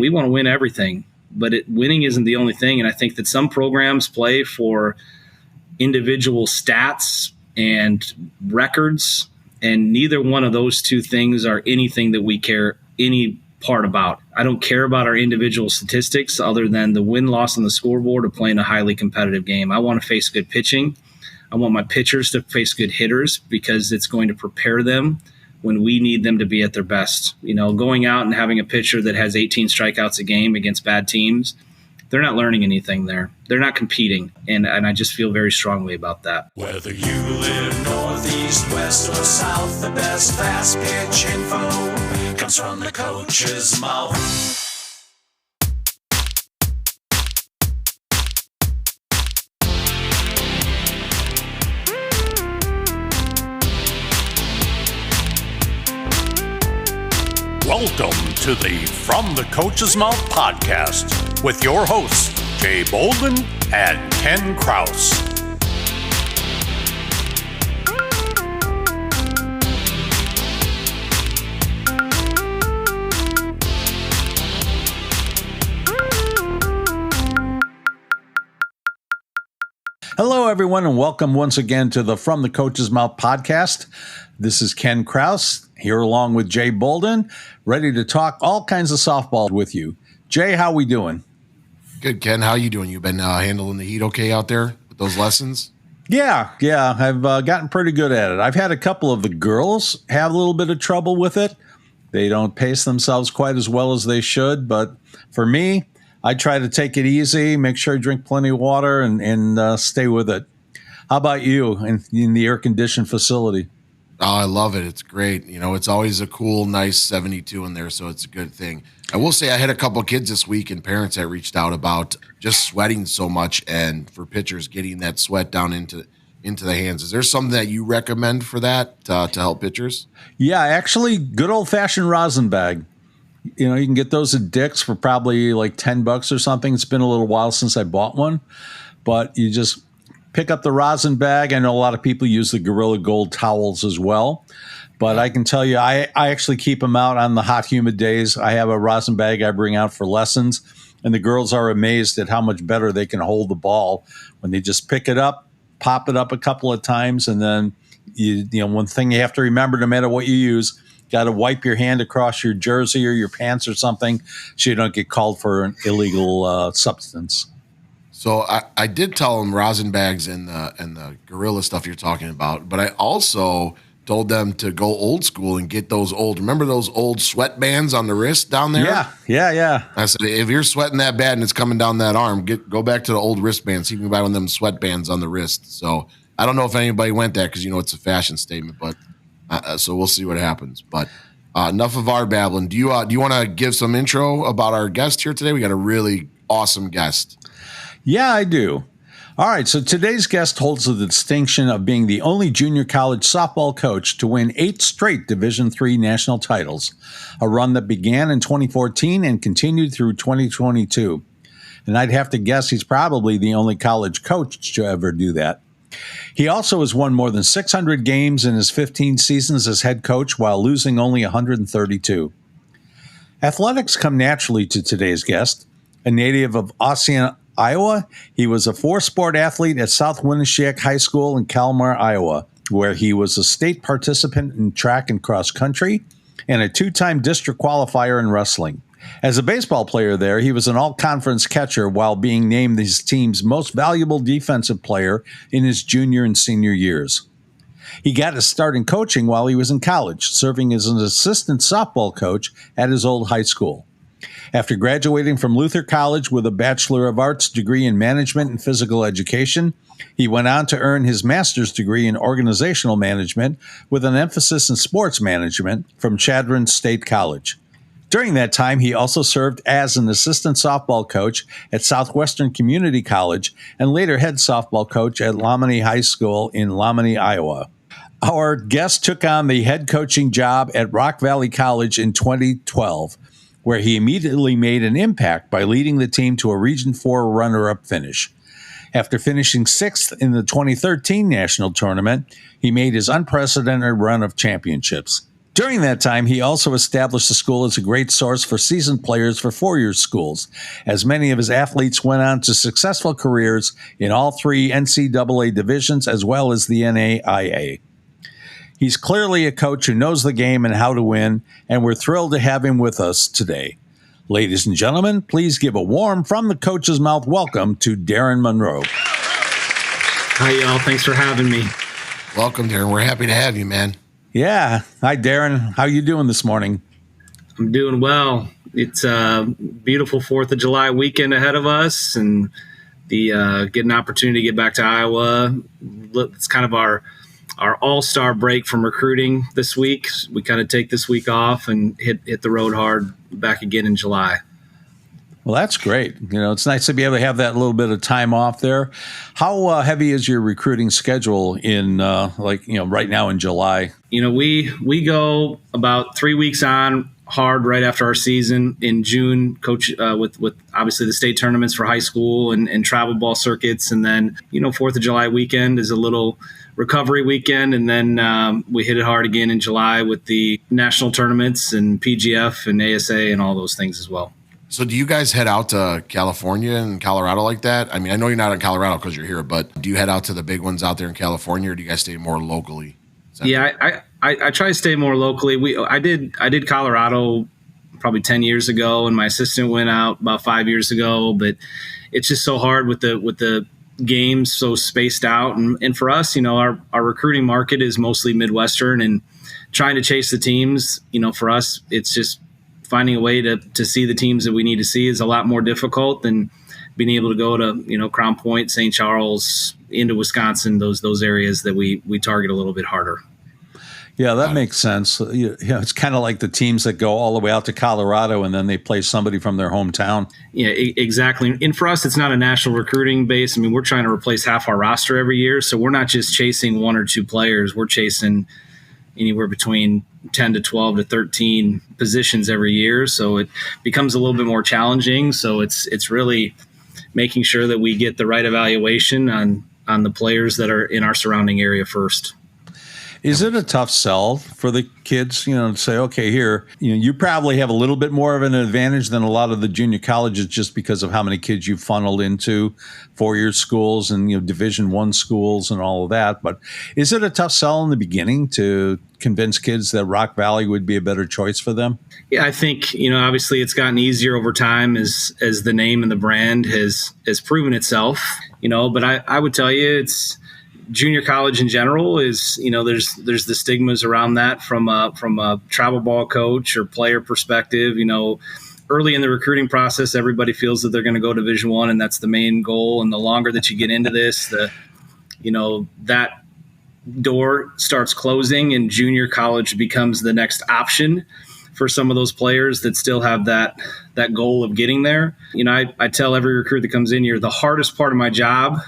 We want to win everything, but winning isn't the only thing. And I think that some programs play for individual stats and records, and neither one of those two things are anything that we care any part about. I don't care about our individual statistics other than the win-loss on the scoreboard of playing a highly competitive game. I want to face good pitching. I want my pitchers to face good hitters because it's going to prepare them when we need them to be at their best. Going out and having a pitcher that has 18 strikeouts a game against bad teams, they're not learning anything there. They're not competing, and I just feel very strongly about that. Whether you live northeast, west, or south, the best fast pitch info comes from the coach's mouth. Welcome to the From the Coach's Mouth podcast with your hosts, Jay Bolden and Ken Kraus. Hello, everyone, and welcome once again to the From the Coach's Mouth podcast. This is Ken Kraus, here along with Jay Bolden, ready to talk all kinds of softball with you. Jay, how we doing? Good, Ken. How you doing? You been handling the heat okay out there with those lessons? Yeah. I've gotten pretty good at it. I've had a couple of the girls have a little bit of trouble with it. They don't pace themselves quite as well as they should, but for me, I try to take it easy, make sure I drink plenty of water, and stay with it. How about you in the air-conditioned facility? Oh, I love it. It's great. It's always a cool, nice 72 in there, so it's a good thing. I will say I had a couple of kids this week and parents that reached out about just sweating so much and for pitchers getting that sweat down into the hands. Is there something that you recommend for that to help pitchers? Yeah, actually, good old-fashioned rosin bag. You can get those at Dick's for probably like $10 or something. It's been a little while since I bought one, but you just pick up the rosin bag. I know a lot of people use the Gorilla Gold towels as well, but I can tell you, I actually keep them out on the hot, humid days. I have a rosin bag I bring out for lessons, and the girls are amazed at how much better they can hold the ball when they just pick it up, pop it up a couple of times, and then one thing you have to remember, no matter what you use, got to wipe your hand across your jersey or your pants or something so you don't get called for an illegal substance. So I did tell them rosin bags and the Gorilla stuff you're talking about, but I also told them to go old school and get remember those old sweatbands on the wrist down there? Yeah. I said, if you're sweating that bad and it's coming down that arm, go back to the old wristbands. See if you can buy one of them sweatbands on the wrist. So I don't know if anybody went that because it's a fashion statement, but so we'll see what happens. But enough of our babbling. Do you want to give some intro about our guest here today? We got a really awesome guest. Yeah, I do. All right, so today's guest holds the distinction of being the only junior college softball coach to win 8 straight Division III national titles, a run that began in 2014 and continued through 2022. And I'd have to guess he's probably the only college coach to ever do that. He also has won more than 600 games in his 15 seasons as head coach while losing only 132. Athletics come naturally to today's guest. A native of Ossian, Iowa, he was a 4-sport athlete at South Winneshiek High School in Kalmar, Iowa, where he was a state participant in track and cross country and a 2-time district qualifier in wrestling. As a baseball player there, he was an all-conference catcher while being named his team's most valuable defensive player in his junior and senior years. He got his start in coaching while he was in college, serving as an assistant softball coach at his old high school. After graduating from Luther College with a Bachelor of Arts degree in Management and Physical Education, he went on to earn his master's degree in Organizational Management with an emphasis in Sports Management from Chadron State College. During that time, he also served as an assistant softball coach at Southwestern Community College and later head softball coach at Lamani High School in Lamani, Iowa. Our guest took on the head coaching job at Rock Valley College in 2012, where he immediately made an impact by leading the team to a Region 4 runner-up finish. After finishing 6th in the 2013 national tournament, he made his unprecedented run of championships. During that time, he also established the school as a great source for seasoned players for four-year schools, as many of his athletes went on to successful careers in all three NCAA divisions as well as the NAIA. He's clearly a coach who knows the game and how to win, and we're thrilled to have him with us today. Ladies and gentlemen, please give a warm, from the coach's mouth, welcome to Darin Monroe. Hi, y'all. Thanks for having me. Welcome, Darin. We're happy to have you, man. Yeah. Hi, Darin. How you doing this morning? I'm doing well. It's a beautiful 4th of July weekend ahead of us, and get an opportunity to get back to Iowa. It's kind of our all-star break from recruiting this week. We kind of take this week off and hit the road hard back again in July. Well, that's great. It's nice to be able to have that little bit of time off there. How heavy is your recruiting schedule in right now in July? We go about 3 weeks on hard right after our season in June, coach with obviously the state tournaments for high school and travel ball circuits. And then, 4th of July weekend is a little recovery weekend. And then we hit it hard again in July with the national tournaments and PGF and ASA and all those things as well. So do you guys head out to California and Colorado like that? I mean, I know you're not in Colorado because you're here, but do you head out to the big ones out there in California, or do you guys stay more locally? Yeah, I try to stay more locally. I did Colorado probably 10 years ago, and my assistant went out about 5 years ago. But it's just so hard with the games so spaced out, and for us, our recruiting market is mostly Midwestern, and trying to chase the teams. For us, it's just finding a way to see the teams that we need to see is a lot more difficult than being able to go to Crown Point, St. Charles, into Wisconsin, those areas that we target a little bit harder. Yeah, that makes sense. It's kind of like the teams that go all the way out to Colorado and then they play somebody from their hometown. Yeah, exactly. And for us, it's not a national recruiting base. I mean, we're trying to replace half our roster every year. So we're not just chasing one or two players. We're chasing anywhere between 10 to 12 to 13 positions every year. So it becomes a little bit more challenging. So it's really making sure that we get the right evaluation on the players that are in our surrounding area first. Is it a tough sell for the kids, to say, okay, here, you probably have a little bit more of an advantage than a lot of the junior colleges just because of how many kids you funneled into four-year schools and, Division I schools and all of that. But is it a tough sell in the beginning to convince kids that Rock Valley would be a better choice for them? Yeah, I think, obviously it's gotten easier over time as the name and the brand has proven itself, but I would tell you it's junior college in general is, there's the stigmas around that from a travel ball coach or player perspective. Early in the recruiting process, everybody feels that they're going to go Division I, and that's the main goal. And the longer that you get into this, that door starts closing and junior college becomes the next option for some of those players that still have that goal of getting there. I tell every recruit that comes in here, the hardest part of my job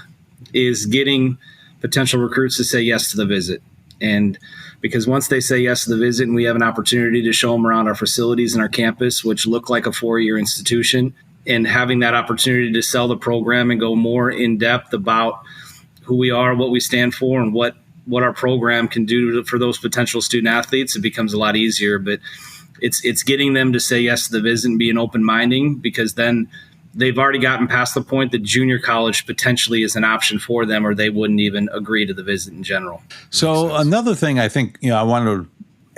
is getting potential recruits to say yes to the visit. And because once they say yes to the visit and we have an opportunity to show them around our facilities and our campus, which look like a four-year institution, and having that opportunity to sell the program and go more in depth about who we are, what we stand for, and what our program can do for those potential student athletes, it becomes a lot easier. But it's getting them to say yes to the visit and being open-minded, because then they've already gotten past the point that junior college potentially is an option for them, or they wouldn't even agree to the visit in general. So another thing I think, I wanted to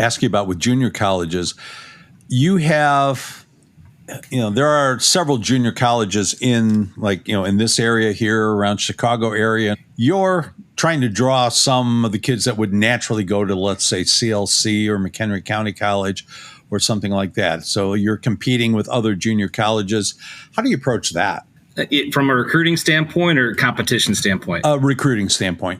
ask you about with junior colleges, you have, there are several junior colleges in in this area here around Chicago area. You're trying to draw some of the kids that would naturally go to, let's say, CLC or McHenry County College or something like that. So you're competing with other junior colleges. How do you approach that? From a recruiting standpoint or competition standpoint? A recruiting standpoint.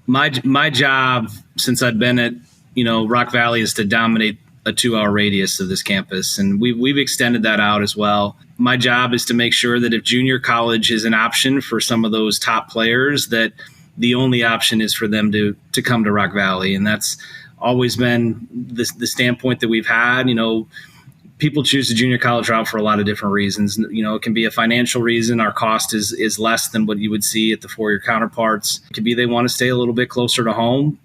My job, since I've been at Rock Valley, is to dominate a 2-hour radius of this campus, and we've extended that out as well. My job is to make sure that if junior college is an option for some of those top players, that the only option is for them to come to Rock Valley, and that's always been the standpoint that we've had. People choose the junior college route for a lot of different reasons. It can be a financial reason. Our cost is less than what you would see at the four-year counterparts. It could be they want to stay a little bit closer to home.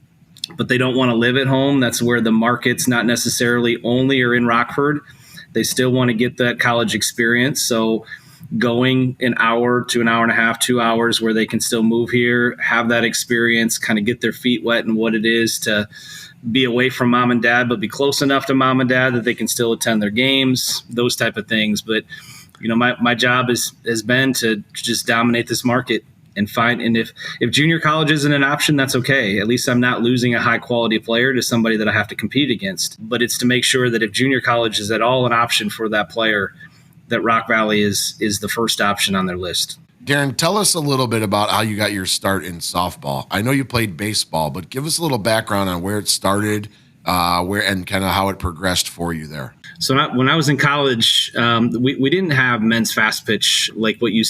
but they don't want to live at home. That's where the market's not necessarily only are in Rockford. They still want to get that college experience. So going an hour to an hour and a half, 2 hours where they can still move here, have that experience, kind of get their feet wet in what it is to be away from mom and dad, but be close enough to mom and dad that they can still attend their games, those type of things. But, my job has been to just dominate this market and if junior college isn't an option, that's okay. At least I'm not losing a high quality player to somebody that I have to compete against. But it's to make sure that if junior college is at all an option for that player, that Rock Valley is the first option on their list. Darin, tell us a little bit about how you got your start in softball. I know you played baseball, but give us a little background on where it started, and kind of how it progressed for you there. So when I was in college, we didn't have men's fast pitch like what you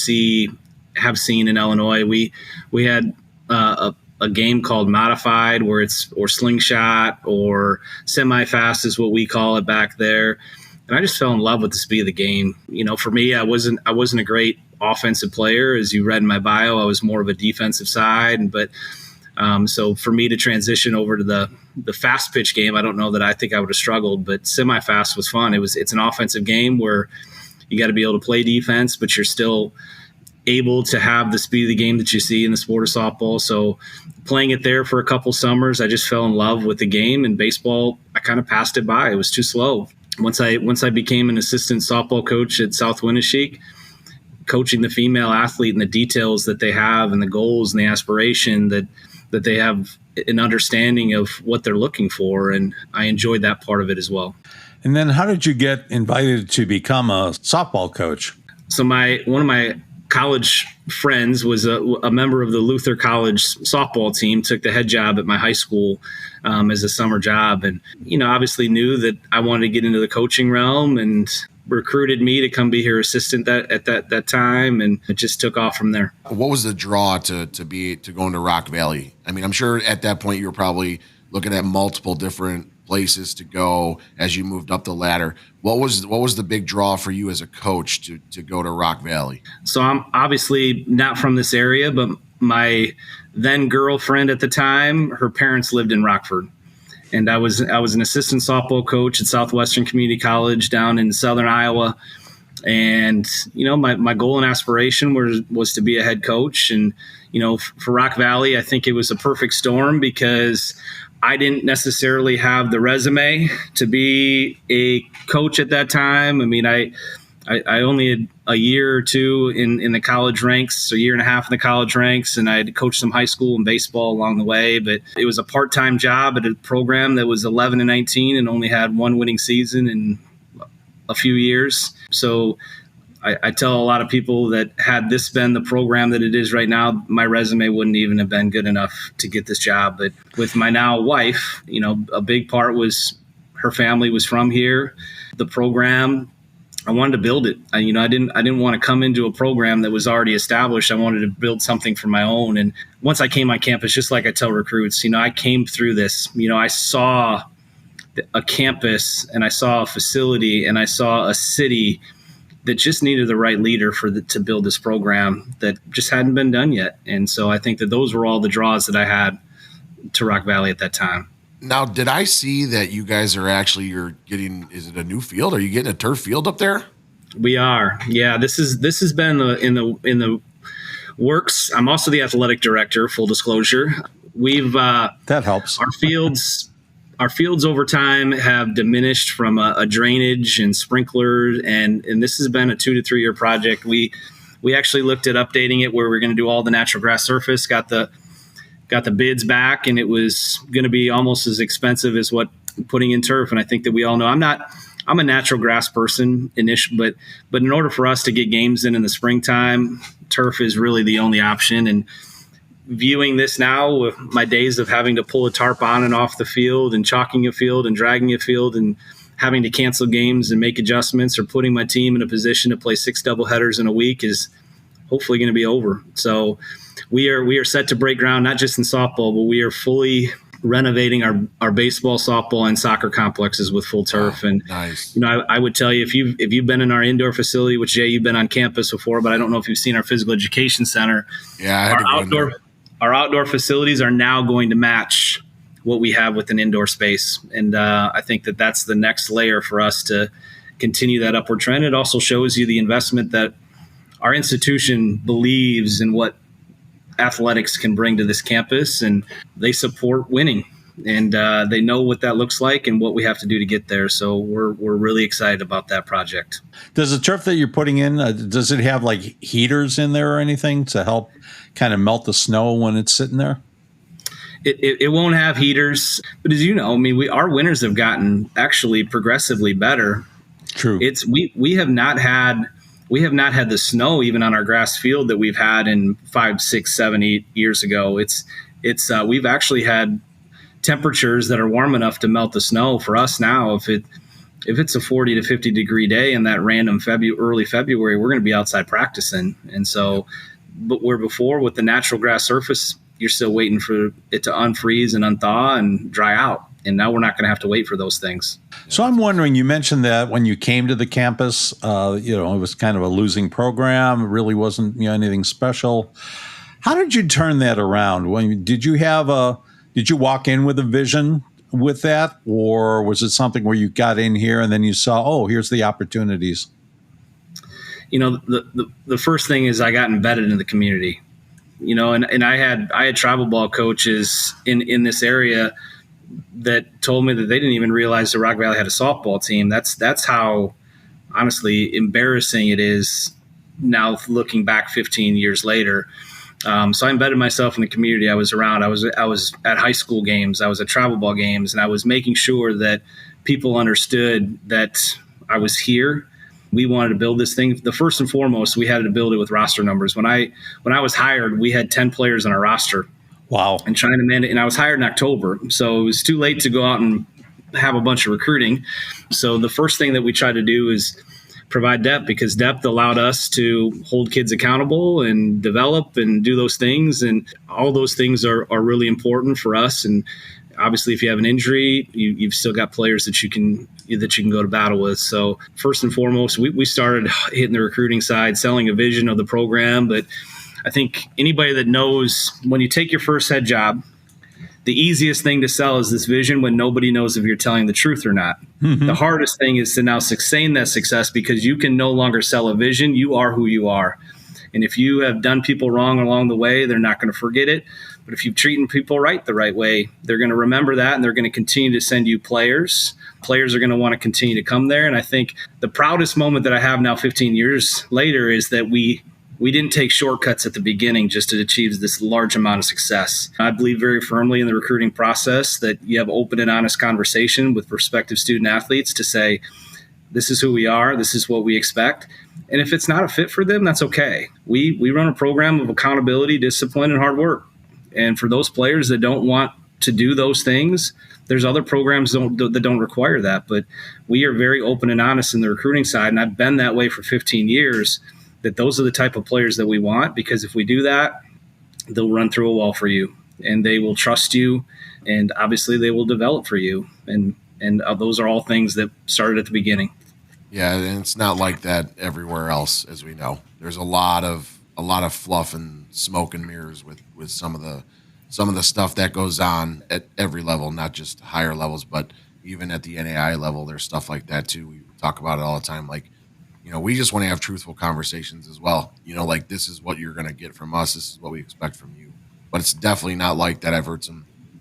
have seen in Illinois. We had a game called modified or slingshot or semi-fast is what we call it back there. And I just fell in love with the speed of the game. For me, I wasn't a great offensive player. As you read in my bio, I was more of a defensive side. But so for me to transition over to the fast pitch game, I don't know that I think I would have struggled, but semi-fast was fun. It's an offensive game where you got to be able to play defense, but you're still able to have the speed of the game that you see in the sport of softball. So playing it there for a couple summers, I just fell in love with the game. And baseball, I kind of passed it by. It was too slow. Once I became an assistant softball coach at South Winneshiek, coaching the female athlete and the details that they have and the goals and the aspiration that they have an understanding of what they're looking for. And I enjoyed that part of it as well. And then how did you get invited to become a softball coach? So one of my college friends was a member of the Luther College softball team, took the head job at my high school as a summer job. And, obviously knew that I wanted to get into the coaching realm and recruited me to come be her assistant at that time. And it just took off from there. What was the draw to go into Rock Valley? I mean, I'm sure at that point you were probably looking at multiple different places to go as you moved up the ladder. What was the big draw for you as a coach to go to Rock Valley? So I'm obviously not from this area, but my then girlfriend at the time, her parents lived in Rockford. And I was an assistant softball coach at Southwestern Community College down in southern Iowa. And, my goal and aspiration was to be a head coach. And, for Rock Valley, I think it was a perfect storm because I didn't necessarily have the resume to be a coach at that time. I mean, I only had a year or two in the college ranks, a year and a half in the college ranks, and I had coached some high school and baseball along the way. But it was a part-time job at a program that was 11-19 and only had one winning season in a few years. So I tell a lot of people that had this been the program that it is right now, my resume wouldn't even have been good enough to get this job. But with my now wife, a big part was her family was from here. The program, I wanted to build it. I didn't want to come into a program that was already established. I wanted to build something for my own. And once I came on campus, just like I tell recruits, I came through this. I saw a campus and I saw a facility and I saw a city that just needed the right leader to build this program that just hadn't been done yet. And so I think that those were all the draws that I had to Rock Valley at that time. Now, did I see that you guys are you're getting, is it a new field? Are you getting a turf field up there? We are. Yeah, this has been in the works. I'm also the athletic director, full disclosure. That helps. Our fields over time have diminished from a drainage and sprinkler, and this has been a 2 to 3 year project. We actually looked at updating it where we're going to do all the natural grass surface, got the bids back, and it was going to be almost as expensive as what putting in turf. And I think that we all know I'm a natural grass person but in order for us to get games in the springtime, turf is really the only option. And viewing this now with my days of having to pull a tarp on and off the field and chalking a field and dragging a field and having to cancel games and make adjustments or putting my team in a position to play 6 doubleheaders in a week is hopefully going to be over. So we are set to break ground, not just in softball, but we are fully renovating our baseball, softball, and soccer complexes with full turf. And nice. I would tell you if you've been in our indoor facility, which Jay, you've been on campus before, but I don't know if you've seen our physical education center. Yeah, I had to go in there. Our outdoor facilities are now going to match what we have with an indoor space. And I think that that's the next layer for us to continue that upward trend. It also shows you the investment that our institution believes in what athletics can bring to this campus, and they support winning. And they know what that looks like and what we have to do to get there. So we're really excited about that project. Does the turf that you're putting in, does it have like heaters in there or anything to help kind of melt the snow when it's sitting there? It won't have heaters, but as you know, I mean, our winters have gotten actually progressively better. True. We have not had the snow even on our grass field that we've had in 5, 6, 7, 8 years ago. We've actually had temperatures that are warm enough to melt the snow for us now. If it's a 40 to 50 degree day in that random early February, we're going to be outside practicing. And so, but where before with the natural grass surface, you're still waiting for it to unfreeze and unthaw and dry out. And now we're not going to have to wait for those things. So I'm wondering, you mentioned that when you came to the campus, it was kind of a losing program. It really wasn't anything special. How did you turn that around? Did you walk in with a vision with that, or was it something where you got in here and then you saw, oh, here's the opportunities? The first thing is I got embedded in the community, and I had travel ball coaches in this area that told me that they didn't even realize the Rock Valley had a softball team. That's how honestly embarrassing it is now looking back 15 years later. So I embedded myself in the community I was around. I was at high school games. I was at travel ball games, and I was making sure that people understood that I was here. We wanted to build this thing. The first and foremost, we had to build it with roster numbers. When I was hired, we had 10 players on our roster. Wow. And trying to manage, and I was hired in October, so it was too late to go out and have a bunch of recruiting. So the first thing that we tried to do is provide depth, because depth allowed us to hold kids accountable and develop and do those things. And all those things are really important for us. And obviously, if you have an injury, you've still got players that you can go to battle with. So first and foremost, we started hitting the recruiting side, selling a vision of the program. But I think anybody that knows, when you take your first head job, the easiest thing to sell is this vision when nobody knows if you're telling the truth or not. Mm-hmm. The hardest thing is to now sustain that success, because you can no longer sell a vision. You are who you are. And if you have done people wrong along the way, they're not going to forget it. But if you've treated people right the right way, they're going to remember that, and they're going to continue to send you players. Players are going to want to continue to come there. And I think the proudest moment that I have now 15 years later is that we didn't take shortcuts at the beginning just to achieve this large amount of success. I believe very firmly in the recruiting process that you have open and honest conversation with prospective student athletes to say, this is who we are, this is what we expect. And if it's not a fit for them, that's okay. We run a program of accountability, discipline, and hard work. And for those players that don't want to do those things, there's other programs that don't require that. But we are very open and honest in the recruiting side, and I've been that way for 15 years, that those are the type of players that we want, because if we do that, they'll run through a wall for you, and they will trust you, and obviously they will develop for you. And those are all things that started at the beginning. Yeah, and it's not like that everywhere else, as we know. There's a lot of fluff and smoke and mirrors with some of the stuff that goes on at every level, not just higher levels, but even at the NAIA level, there's stuff like that too. We talk about it all the time. Like, we just want to have truthful conversations as well. Like, this is what you're going to get from us. This is what we expect from you. But it's definitely not like that. I've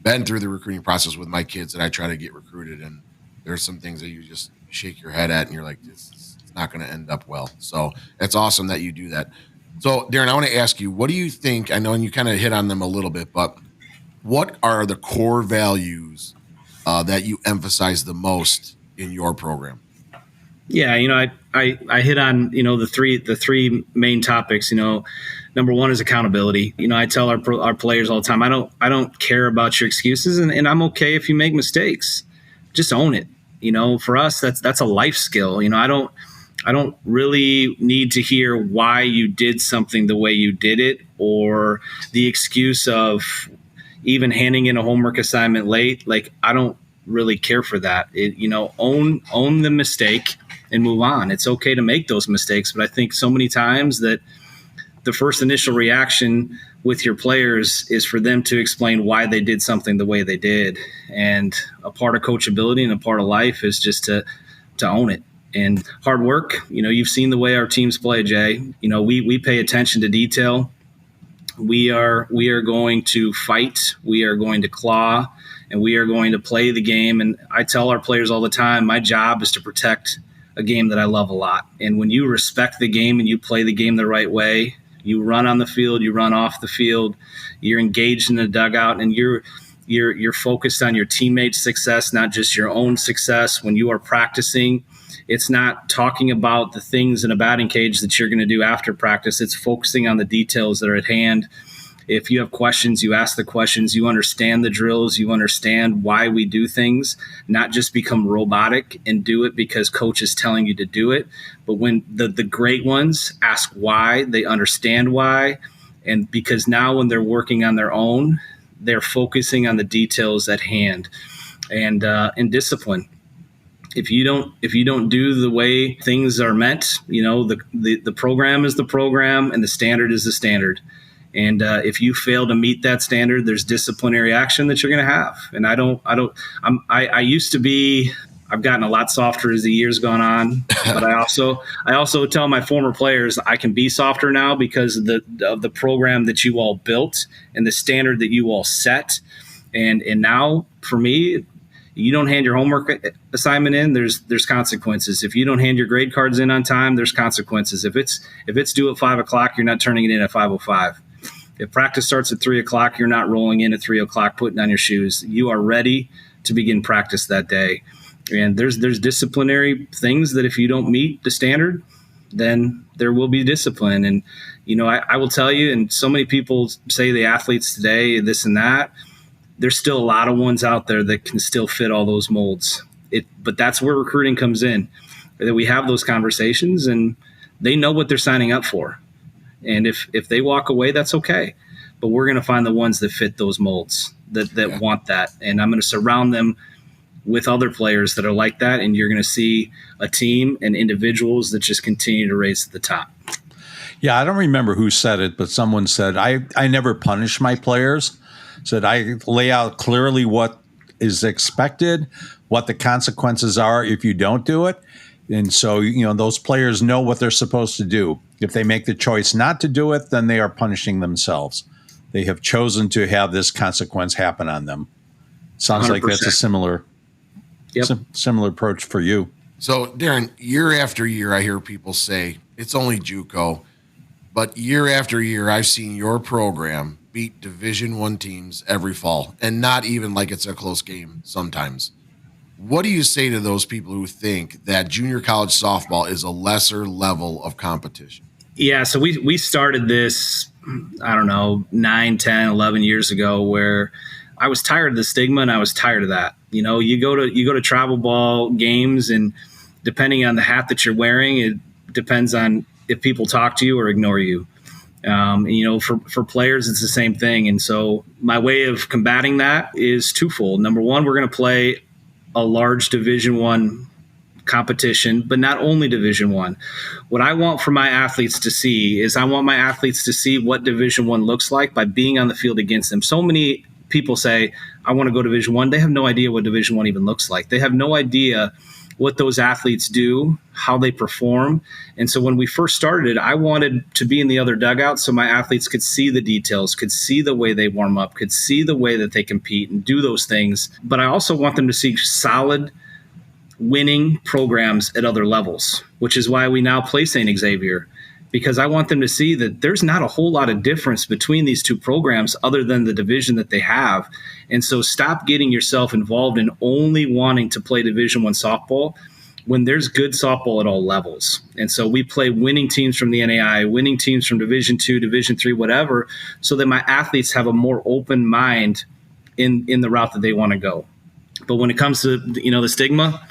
been through the recruiting process with my kids that I try to get recruited, and there's some things that you just shake your head at and you're like, it's not going to end up well. So it's awesome that you do that. So Darin, I want to ask you, what do you think, I know, and you kind of hit on them a little bit, but what are the core values that you emphasize the most in your program? Yeah, I hit on, the three main topics. Number one is accountability. I tell our players all the time, I don't care about your excuses, and I'm okay if you make mistakes. Just own it. For us, that's a life skill. I don't really need to hear why you did something the way you did it, or the excuse of even handing in a homework assignment late. Like, I don't really care for that. Own the mistake and move on. It's okay to make those mistakes, but I think so many times that the first initial reaction with your players is for them to explain why they did something the way they did. And a part of coachability and a part of life is just to own it. And hard work, you've seen the way our teams play, Jay. We pay attention to detail. We are going to fight. We are going to claw, and we are going to play the game. And I tell our players all the time, my job is to protect a game that I love a lot. And when you respect the game and you play the game the right way, you run on the field, you run off the field, you're engaged in the dugout, and you're focused on your teammates' success, not just your own success. When you are practicing, it's not talking about the things in a batting cage that you're going to do after practice. It's focusing on the details that are at hand. If you have questions, you ask the questions, you understand the drills, you understand why we do things, not just become robotic and do it because coach is telling you to do it. But when the great ones ask why, they understand why. And because now when they're working on their own, they're focusing on the details at hand and discipline. If you don't do the way things are meant, the program is the program and the standard is the standard. And if you fail to meet that standard, there's disciplinary action that you're going to have. And I used to be, I've gotten a lot softer as the years gone on, but I also tell my former players I can be softer now because of the program that you all built and the standard that you all set. And now for me, you don't hand your homework assignment in, there's consequences. If you don't hand your grade cards in on time, there's consequences. If it's due at 5:00, you're not turning it in at 5:05. If practice starts at 3:00, you're not rolling in at 3:00, putting on your shoes. You are ready to begin practice that day. And there's disciplinary things that if you don't meet the standard, then there will be discipline. And, I will tell you, and so many people say the athletes today, this and that, there's still a lot of ones out there that can still fit all those molds. But that's where recruiting comes in, that we have those conversations and they know what they're signing up for. And if they walk away, that's okay. But we're going to find the ones that fit those molds, that want that. And I'm going to surround them with other players that are like that. And you're going to see a team and individuals that just continue to raise to the top. Yeah, I don't remember who said it, but someone said, I never punish my players. Said I lay out clearly what is expected, what the consequences are if you don't do it. And so, those players know what they're supposed to do. If they make the choice not to do it, then they are punishing themselves. They have chosen to have this consequence happen on them. Sounds 100%. Like that's a similar approach for you. So, Darin, year after year, I hear people say it's only JUCO, but year after year, I've seen your program beat Division I teams every fall, and not even like it's a close game sometimes. What do you say to those people who think that junior college softball is a lesser level of competition? Yeah, so we started this, 9, 10, 11 years ago, where I was tired of the stigma and I was tired of that. You go to travel ball games, and depending on the hat that you're wearing, it depends on if people talk to you or ignore you. For players, it's the same thing. And so my way of combating that is twofold. Number one, we're going to play a large Division I competition, but not only Division I. What I want for my athletes to see is I want my athletes to see what Division I looks like by being on the field against them. So many people say, I want to go Division I. They have no idea what Division I even looks like. They have no idea what those athletes do, how they perform. And so when we first started, I wanted to be in the other dugout so my athletes could see the details, could see the way they warm up, could see the way that they compete and do those things. But I also want them to see solid winning programs at other levels, which is why we now play St. Xavier, because I want them to see that there's not a whole lot of difference between these two programs other than the division that they have. And so stop getting yourself involved in only wanting to play Division I softball when there's good softball at all levels. And so we play winning teams from the NAIA, winning teams from Division II, Division III, whatever, so that my athletes have a more open mind in the route that they want to go. But when it comes to, the stigma,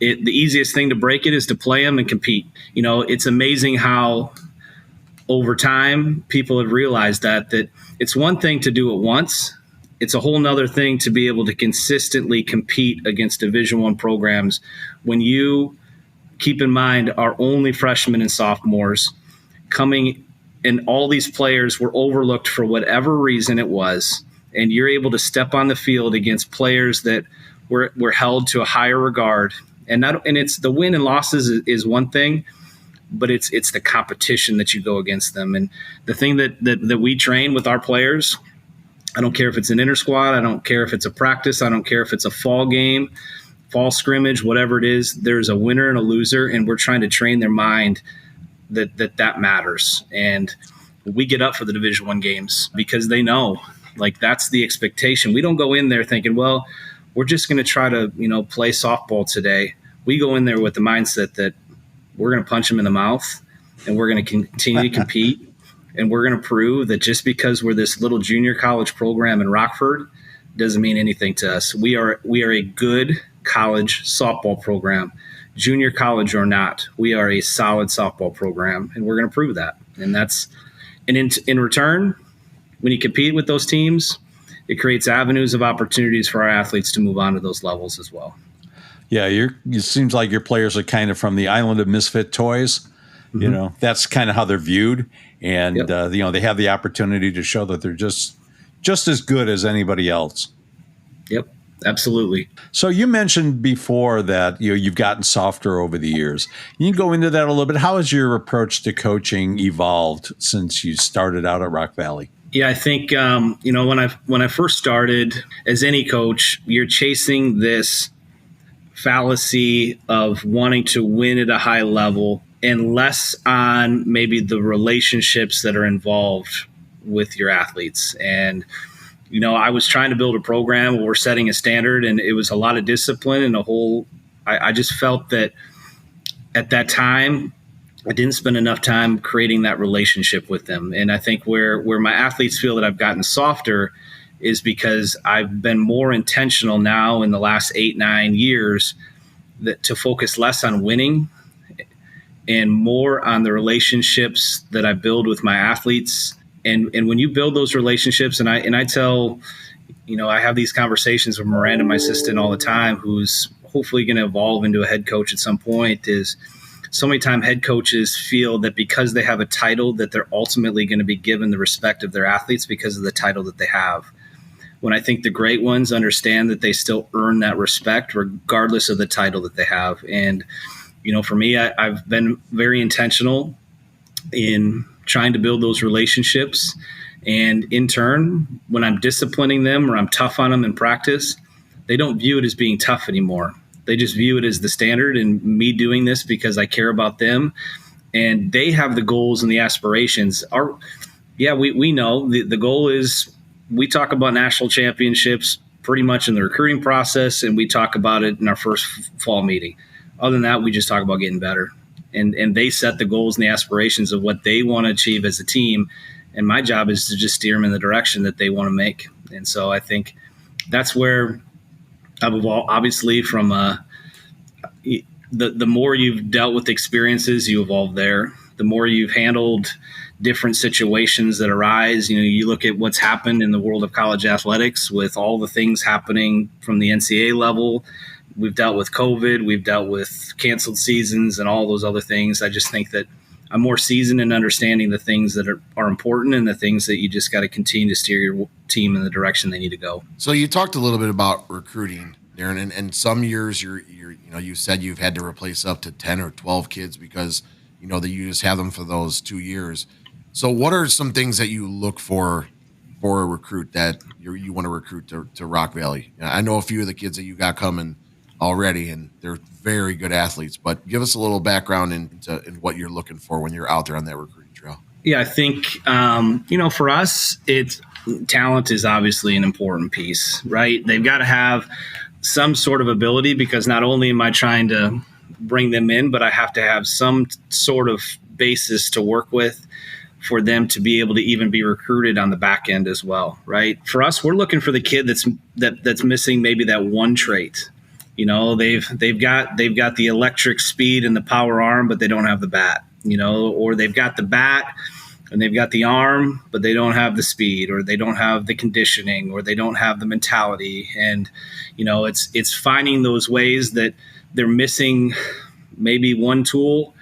the easiest thing to break it is to play them and compete. It's amazing how over time people have realized that it's one thing to do it once. It's a whole nother thing to be able to consistently compete against Division I programs when you keep in mind are only freshmen and sophomores coming and all these players were overlooked for whatever reason it was, and you're able to step on the field against players that were held to a higher regard, and it's the win and losses is one thing, but it's the competition that you go against them. And the thing that we train with our players, I don't care if it's an inter squad, I don't care if it's a practice, I don't care if it's a fall game, fall scrimmage, whatever it is, there's a winner and a loser, and we're trying to train their mind that matters. And we get up for the Division I games because they know, like, that's the expectation. We don't go in there thinking, well, we're just going to try to, play softball today. We go in there with the mindset that we're going to punch them in the mouth, and we're going to continue to compete, and we're going to prove that just because we're this little junior college program in Rockford doesn't mean anything to us. We are a good college softball program, junior college or not. We are a solid softball program, and we're going to prove that. And in return, when you compete with those teams, it creates avenues of opportunities for our athletes to move on to those levels as well. Yeah, it seems like your players are kind of from the island of misfit toys. Mm-hmm. That's kind of how they're viewed, and yep. They have the opportunity to show that they're just as good as anybody else. Yep, absolutely. So you mentioned before that you've gotten softer over the years. Can you go into that a little bit? How has your approach to coaching evolved since you started out at Rock Valley? Yeah, I think when I first started, as any coach, you're chasing this fallacy of wanting to win at a high level and less on maybe the relationships that are involved with your athletes. And I was trying to build a program where we're setting a standard, and it was a lot of discipline and I just felt that at that time I didn't spend enough time creating that relationship with them. And I think where my athletes feel that I've gotten softer is because I've been more intentional now in the last 8-9 years to focus less on winning and more on the relationships that I build with my athletes. And when you build those relationships, and I tell, I have these conversations with Miranda, my assistant, all the time, who's hopefully going to evolve into a head coach at some point, is so many times head coaches feel that because they have a title that they're ultimately going to be given the respect of their athletes because of the title that they have. When I think the great ones understand that they still earn that respect regardless of the title that they have. And, for me, I've been very intentional in trying to build those relationships. And in turn, when I'm disciplining them or I'm tough on them in practice, they don't view it as being tough anymore. They just view it as the standard and me doing this because I care about them. And they have the goals and the aspirations. We know the goal is, we talk about national championships pretty much in the recruiting process, and we talk about it in our first fall meeting. Other than that, we just talk about getting better. And they set the goals and the aspirations of what they want to achieve as a team. And my job is to just steer them in the direction that they want to make. And so I think that's where I've evolved, obviously, from the more you've dealt with experiences, you evolve there. The more you've handled different situations that arise, you look at what's happened in the world of college athletics with all the things happening from the NCAA level. We've dealt with COVID, we've dealt with canceled seasons and all those other things. I just think that I'm more seasoned in understanding the things that are important and the things that you just got to continue to steer your team in the direction they need to go. So you talked a little bit about recruiting, Darin, and some years you said you've had to replace up to 10 or 12 kids because that you just have them for those 2 years. So what are some things that you look for a recruit that you want to recruit to Rock Valley? I know a few of the kids that you got coming already, and they're very good athletes, but give us a little background in what you're looking for when you're out there on that recruiting trail. Yeah, I think, for us, talent is obviously an important piece, right? They've got to have some sort of ability, because not only am I trying to bring them in, but I have to have some sort of basis to work with for them to be able to even be recruited on the back end as well, right? For us, we're looking for the kid that's missing maybe that one trait. They've got the electric speed and the power arm, but they don't have the bat, or they've got the bat and they've got the arm, but they don't have the speed, or they don't have the conditioning, or they don't have the mentality. And, it's finding those ways that they're missing maybe one tool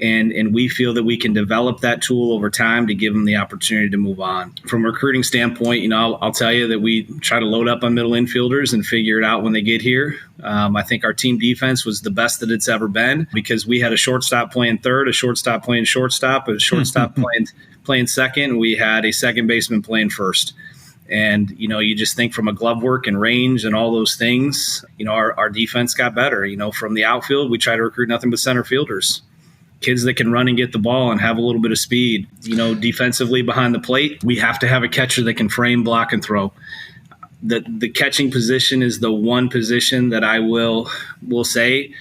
And we feel that we can develop that tool over time to give them the opportunity to move on. From a recruiting standpoint, I'll tell you that we try to load up on middle infielders and figure it out when they get here. I think our team defense was the best that it's ever been because we had a shortstop playing third, a shortstop playing shortstop, a shortstop playing second, and we had a second baseman playing first. And, you just think from a glove work and range and all those things, our defense got better. From the outfield, we try to recruit nothing but center fielders. Kids that can run and get the ball and have a little bit of speed. Defensively behind the plate, we have to have a catcher that can frame, block, and throw. The catching position is the one position that I will say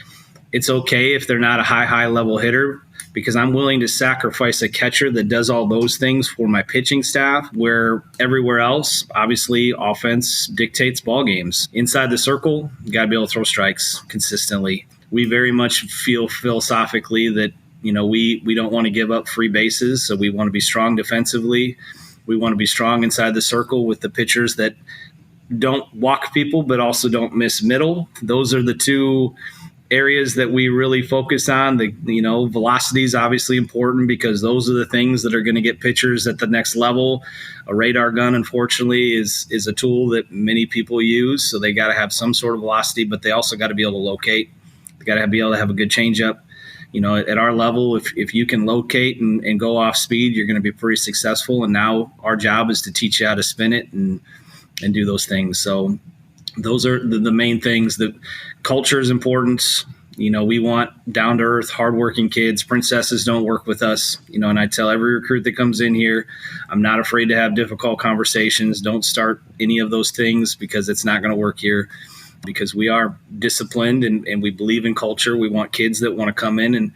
it's okay if they're not a high level hitter, because I'm willing to sacrifice a catcher that does all those things for my pitching staff, where everywhere else, obviously, offense dictates ball games. Inside the circle, you got to be able to throw strikes consistently. We very much feel philosophically that we don't want to give up free bases, so we want to be strong defensively. We want to be strong inside the circle with the pitchers that don't walk people but also don't miss middle. Those are the two areas that we really focus on. Velocity is obviously important because those are the things that are going to get pitchers at the next level. A radar gun, unfortunately, is a tool that many people use, so they got to have some sort of velocity, but they also got to be able to locate. They got to be able to have a good changeup. At our level, if you can locate and go off speed, you're going to be pretty successful. And now our job is to teach you how to spin it and do those things. So those are the main things. The culture is important. We want down-to-earth, hardworking kids. Princesses don't work with us. And I tell every recruit that comes in here, I'm not afraid to have difficult conversations. Don't start any of those things because it's not going to work here. Because we are disciplined and we believe in culture. We want kids that want to come in and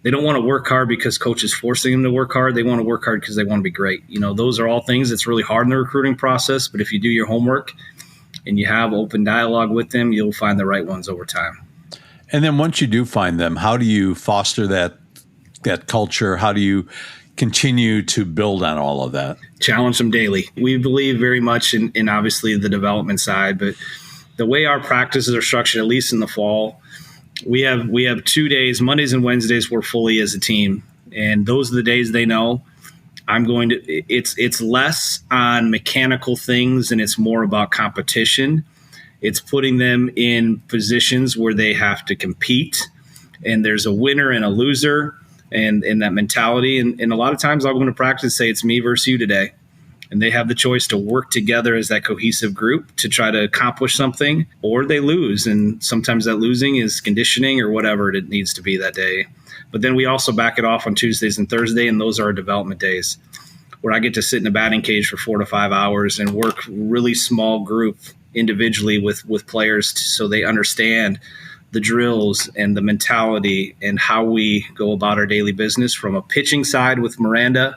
they don't want to work hard because coach is forcing them to work hard. They want to work hard because they want to be great. Those are all things that's really hard in the recruiting process. But if you do your homework and you have open dialogue with them, you'll find the right ones over time. And then once you do find them, how do you foster that culture? How do you continue to build on all of that? Challenge them daily. We believe very much in obviously the development side, but the way our practices are structured, at least in the fall, we have 2 days, Mondays and Wednesdays, we're fully as a team. And those are the days they know it's less on mechanical things and it's more about competition. It's putting them in positions where they have to compete and there's a winner and a loser and that mentality. And a lot of times I'll go into practice and say, it's me versus you today. And they have the choice to work together as that cohesive group to try to accomplish something, or they lose. And sometimes that losing is conditioning or whatever it needs to be that day. But then we also back it off on Tuesdays and Thursday, and those are our development days where I get to sit in a batting cage for 4 to 5 hours and work really small group individually with players so they understand the drills and the mentality and how we go about our daily business from a pitching side with Miranda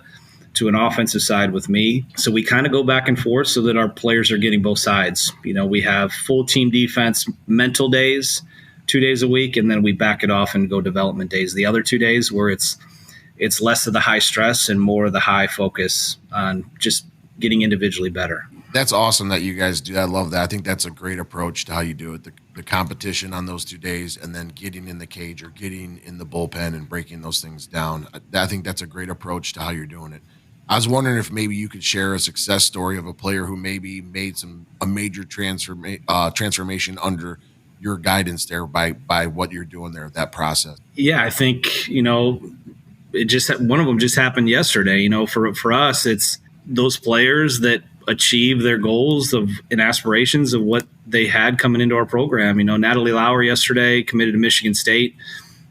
to an offensive side with me. So we kind of go back and forth so that our players are getting both sides. We have full team defense mental days, 2 days a week, and then we back it off and go development days. The other 2 days where it's less of the high stress and more of the high focus on just getting individually better. That's awesome that you guys do. I love that. I think that's a great approach to how you do it. The competition on those 2 days and then getting in the cage or getting in the bullpen and breaking those things down. I think that's a great approach to how you're doing it. I was wondering if maybe you could share a success story of a player who maybe made a major transformation under your guidance there by what you're doing there, that process. Yeah, I think, it just one of them just happened yesterday. For us, it's those players that achieve their goals and aspirations of what they had coming into our program. Natalie Lauer yesterday committed to Michigan State.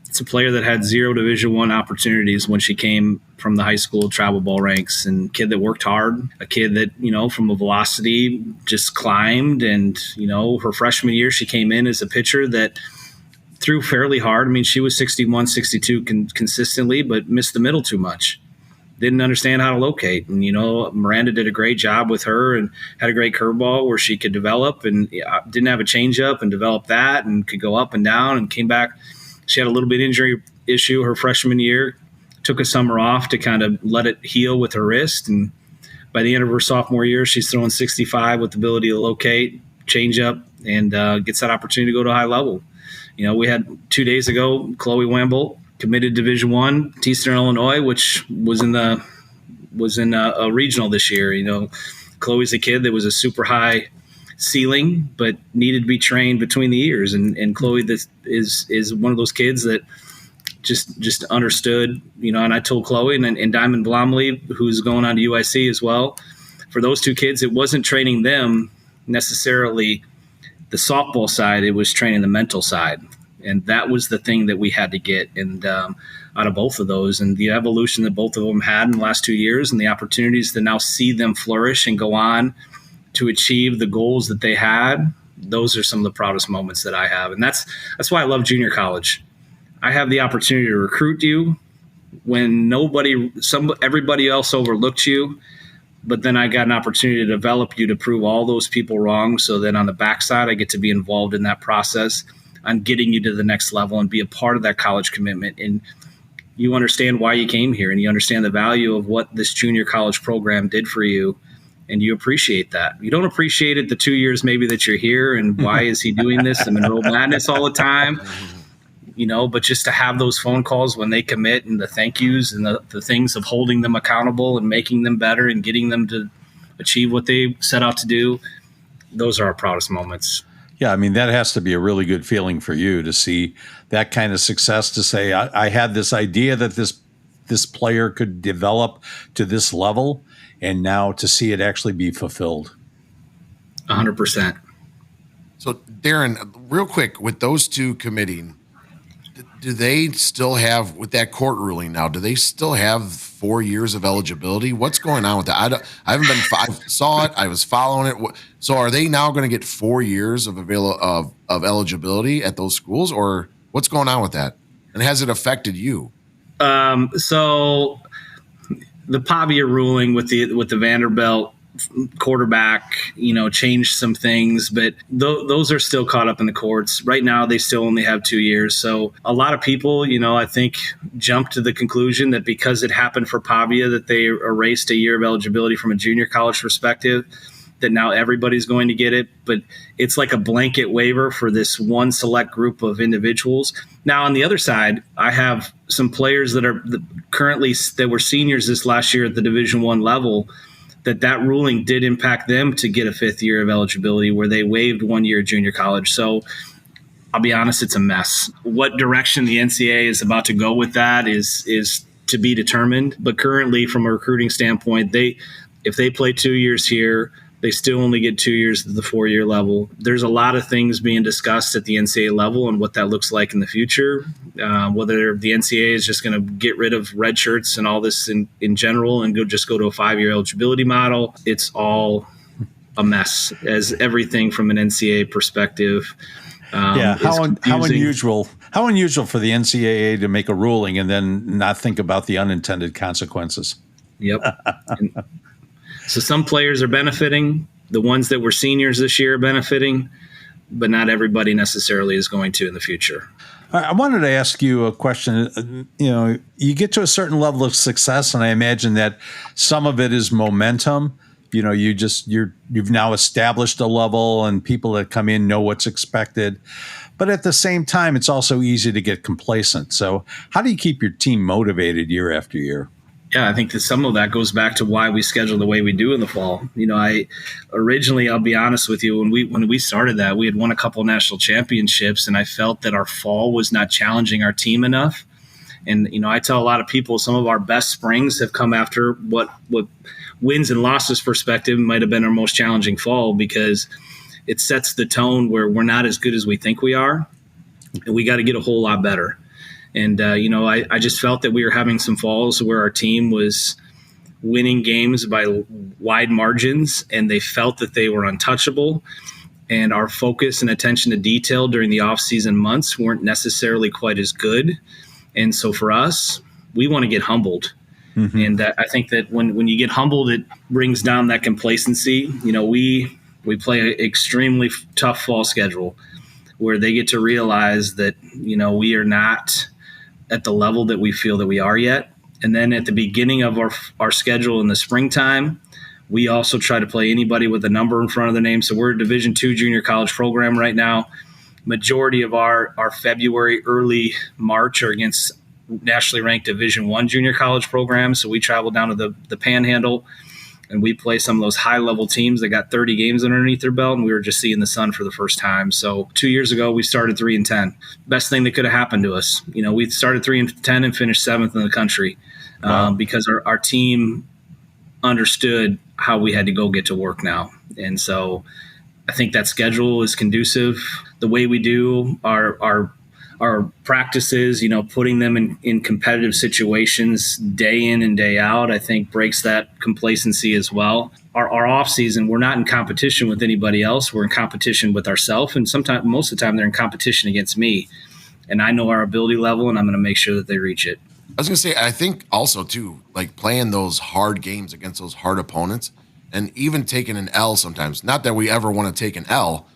It's a player that had 0 Division I opportunities when she came from the high school travel ball ranks, and a kid that worked hard, a kid that, from a velocity just climbed. And, her freshman year, she came in as a pitcher that threw fairly hard. I mean, she was 61, 62 consistently, but missed the middle too much. Didn't understand how to locate. And, Miranda did a great job with her and had a great curveball where she could develop and didn't have a changeup and developed that and could go up and down and came back. She had a little bit injury issue her freshman year, took a summer off to kind of let it heal with her wrist. And by the end of her sophomore year, she's throwing 65 with the ability to locate, change up, and gets that opportunity to go to a high level. We had 2 days ago, Chloe Wamble, committed Division I, Eastern Illinois, which was in a regional this year. You know, Chloe's a kid that was a super high ceiling, but needed to be trained between the ears. And Chloe is one of those kids that just understood, you know, and I told Chloe and Diamond Blomley, who's going on to UIC as well, for those two kids, it wasn't training them necessarily the softball side, it was training the mental side. And that was the thing that we had to get out of both of those, and the evolution that both of them had in the last 2 years and the opportunities to now see them flourish and go on to achieve the goals that they had. Those are some of the proudest moments that I have. And that's why I love junior college. I have the opportunity to recruit you when everybody else overlooked you, but then I got an opportunity to develop you to prove all those people wrong. So then on the backside, I get to be involved in that process on getting you to the next level and be a part of that college commitment. And you understand why you came here, and you understand the value of what this junior college program did for you. And you appreciate that. You don't appreciate it the 2 years maybe that you're here and why is he doing this and Monroe Madness all the time, you know, but just to have those phone calls when they commit and the thank yous and the things of holding them accountable and making them better and getting them to achieve what they set out to do, those are our proudest moments. Yeah, I mean, that has to be a really good feeling for you to see that kind of success, to say, I had this idea that this player could develop to this level, and now to see it actually be fulfilled. 100%. So, Darin, real quick, with those two committing, do they still have, with that court ruling now, do they still have 4 years of eligibility? What's going on with that? I haven't been, I saw it, I was following it. So are they now going to get 4 years of eligibility at those schools, or what's going on with that? And has it affected you? So the Pavia ruling with the Vanderbilt quarterback, you know, changed some things, but those are still caught up in the courts. Right now, they still only have 2 years. So a lot of people, you know, I think jumped to the conclusion that because it happened for Pavia, that they erased a year of eligibility from a junior college perspective, that now everybody's going to get it. But it's like a blanket waiver for this one select group of individuals. Now, on the other side, I have some players that are currently that were seniors this last year at the Division I level, that ruling did impact them to get a 5th year of eligibility where they waived 1 year of junior college. So I'll be honest, it's a mess. What direction the NCAA is about to go with that is to be determined. But currently, from a recruiting standpoint, if they play 2 years here, they still only get 2 years at the 4-year level. There's a lot of things being discussed at the NCAA level and what that looks like in the future, whether the NCAA is just going to get rid of red shirts and all this in general and go to a 5-year eligibility model. It's all a mess, as everything from an NCAA perspective. How unusual for the NCAA to make a ruling and then not think about the unintended consequences. Yep. So some players are benefiting. The ones that were seniors this year are benefiting, but not everybody necessarily is going to in the future. I wanted to ask you a question. You know, you get to a certain level of success, and I imagine that some of it is momentum. You know, you've now established a level, and people that come in know what's expected. But at the same time, it's also easy to get complacent. So how do you keep your team motivated year after year? Yeah, I think that some of that goes back to why we schedule the way we do in the fall. You know, I'll be honest with you, when we started that, we had won a couple of national championships, and I felt that our fall was not challenging our team enough. And, you know, I tell a lot of people some of our best springs have come after what wins and losses perspective might have been our most challenging fall, because it sets the tone where we're not as good as we think we are, and we got to get a whole lot better. And, you know, I just felt that we were having some falls where our team was winning games by wide margins, and they felt that they were untouchable. And our focus and attention to detail during the off-season months weren't necessarily quite as good. And so for us, we want to get humbled. Mm-hmm. And I think that when you get humbled, it brings down that complacency. You know, we play an extremely tough fall schedule where they get to realize that, you know, we are not at the level that we feel that we are yet. And then at the beginning of our schedule in the springtime, we also try to play anybody with a number in front of the name. So we're a Division II junior college program right now. Majority of our February, early March are against nationally ranked Division I junior college programs. So we travel down to the Panhandle, and we play some of those high-level teams that got 30 games underneath their belt, and we were just seeing the sun for the first time. So 2 years ago, we started 3-10. Best thing that could have happened to us. We started 3-10 and finished 7th in the country because our team understood how we had to go get to work now. And so I think that schedule is conducive. The way we do our practices, putting them in competitive situations day in and day out, I think breaks that complacency as well. Our off season, we're not in competition with anybody else. We're in competition with ourselves. And most of the time they're in competition against me. And I know our ability level, and I'm going to make sure that they reach it. I was going to say, I think also too, like playing those hard games against those hard opponents and even taking an L sometimes, not that we ever want to take an L,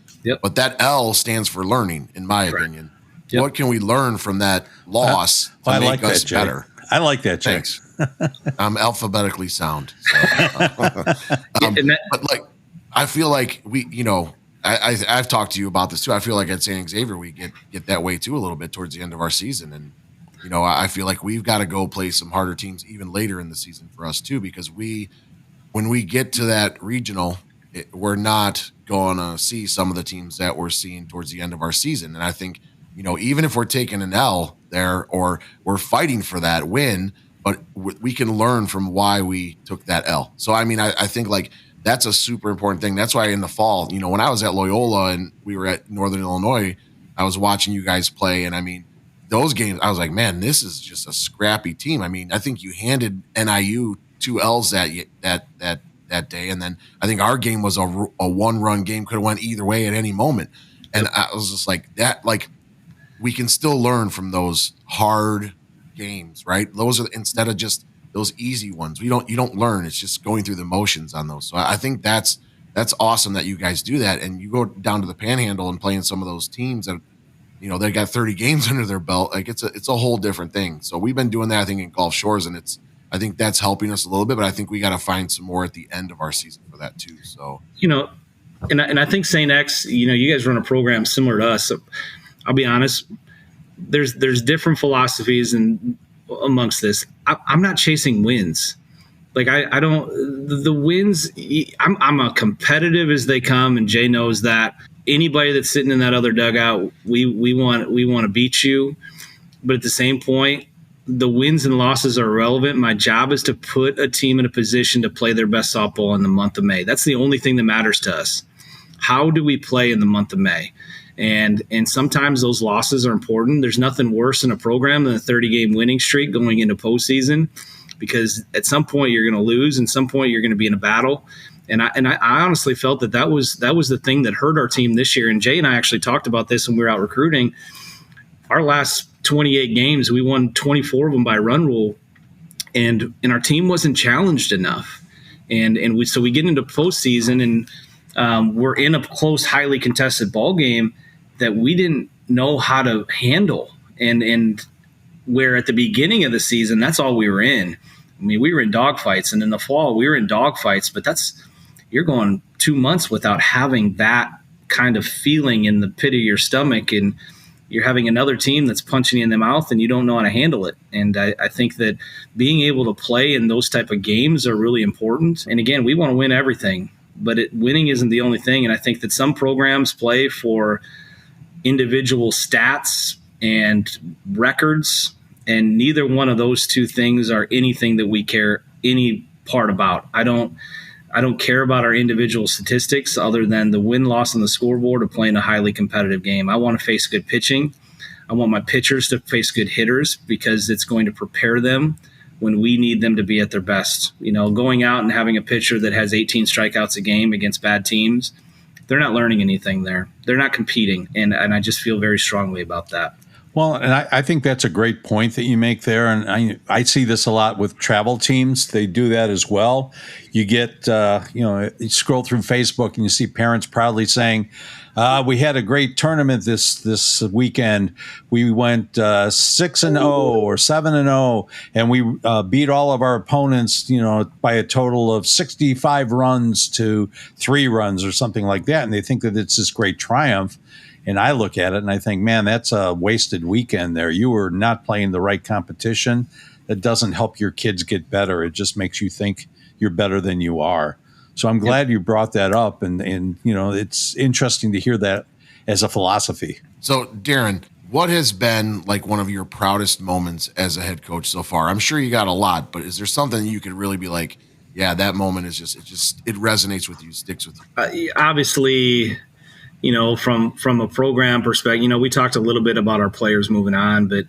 but that L stands for learning, in my opinion. Yep. What can we learn from that loss to make us better? I like that, Jake. Thanks. I'm alphabetically sound. So. But like, I feel like I've talked to you about this too. I feel like at St. Xavier, we get that way too a little bit towards the end of our season. And, I feel like we've got to go play some harder teams even later in the season for us too, because when we get to that regional, we're not going to see some of the teams that we're seeing towards the end of our season. And I think, even if we're taking an L there or we're fighting for that win, but we can learn from why we took that L. So, I mean, I think like that's a super important thing. That's why in the fall, when I was at Loyola and we were at Northern Illinois, I was watching you guys play. And I mean, those games, I was like, man, this is just a scrappy team. I mean, I think you handed NIU 2 L's that day. And then I think our game was a one-run game, could have went either way at any moment. And I was just like that, like we can still learn from those hard games, right? Those are instead of just those easy ones. You don't learn. It's just going through the motions on those. So I think that's awesome that you guys do that. And you go down to the Panhandle and playing some of those teams that, they got 30 games under their belt. Like it's a whole different thing. So we've been doing that, I think, in Gulf Shores, and I think that's helping us a little bit, but I think we got to find some more at the end of our season for that too. So, and I think St. X, you guys run a program similar to us. So I'll be honest, there's different philosophies amongst this. I'm not chasing wins. Like I don't, the wins, I'm a competitive as they come, and Jay knows that. Anybody that's sitting in that other dugout, we want to beat you. But at the same point, the wins and losses are irrelevant. My job is to put a team in a position to play their best softball in the month of May. That's the only thing that matters to us. How do we play in the month of May? And sometimes those losses are important. There's nothing worse in a program than a 30-game winning streak going into postseason, because at some point you're going to lose, and some point you're going to be in a battle. And I honestly felt that was the thing that hurt our team this year. And Jay and I actually talked about this when we were out recruiting. Our last 28 games, we won 24 of them by run rule, and our team wasn't challenged enough. So we get into postseason, and we're in a close, highly contested ball game that we didn't know how to handle. And where at the beginning of the season, that's all we were in. I mean, we were in dogfights, and in the fall we were in dogfights, but you're going 2 months without having that kind of feeling in the pit of your stomach, and you're having another team that's punching you in the mouth and you don't know how to handle it. And I think that being able to play in those type of games are really important. And again, we want to win everything, but winning isn't the only thing. And I think that some programs play for individual stats and records, and neither one of those two things are anything that we care any part about. I don't care about our individual statistics other than the win-loss on the scoreboard of playing a highly competitive game. I want to face good pitching. I want my pitchers to face good hitters, because it's going to prepare them when we need them to be at their best. Going out and having a pitcher that has 18 strikeouts a game against bad teams, they're not learning anything there. They're not competing, and I just feel very strongly about that. Well, and I think that's a great point that you make there. And I see this a lot with travel teams. They do that as well. You get, you scroll through Facebook and you see parents proudly saying, we had a great tournament this weekend. We went 6-0 or 7-0, and we beat all of our opponents, by a total of 65 runs to 3 runs or something like that. And they think that it's this great triumph. And I look at it and I think, man, that's a wasted weekend there. You were not playing the right competition. That doesn't help your kids get better. It just makes you think you're better than you are. So I'm glad you brought that up. And it's interesting to hear that as a philosophy. So, Darin, what has been like one of your proudest moments as a head coach so far? I'm sure you got a lot, but is there something you could really be like, yeah, that moment is it resonates with you, sticks with you? Obviously, from a program perspective, we talked a little bit about our players moving on, but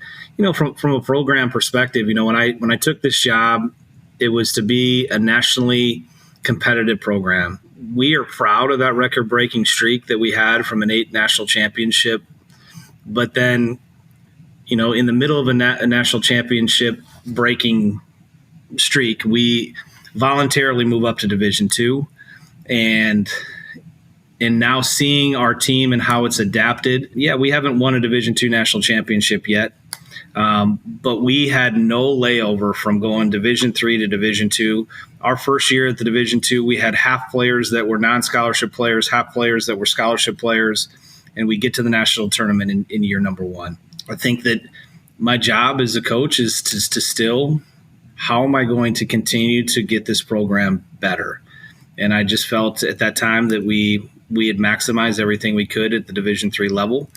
from a program perspective, when I took this job, it was to be a nationally competitive program. We are proud of that record-breaking streak that we had from an 8 national championship. But then, in the middle of a national championship breaking streak, we voluntarily move up to Division II, and now seeing our team and how it's adapted. Yeah, we haven't won a Division II national championship yet, but we had no layover from going Division III to Division II. Our first year at the Division II, we had half players that were non-scholarship players, half players that were scholarship players, and we get to the national tournament in year number 1. I think that my job as a coach is to still, how am I going to continue to get this program better? And I just felt at that time that we had maximized everything we could at the Division III level,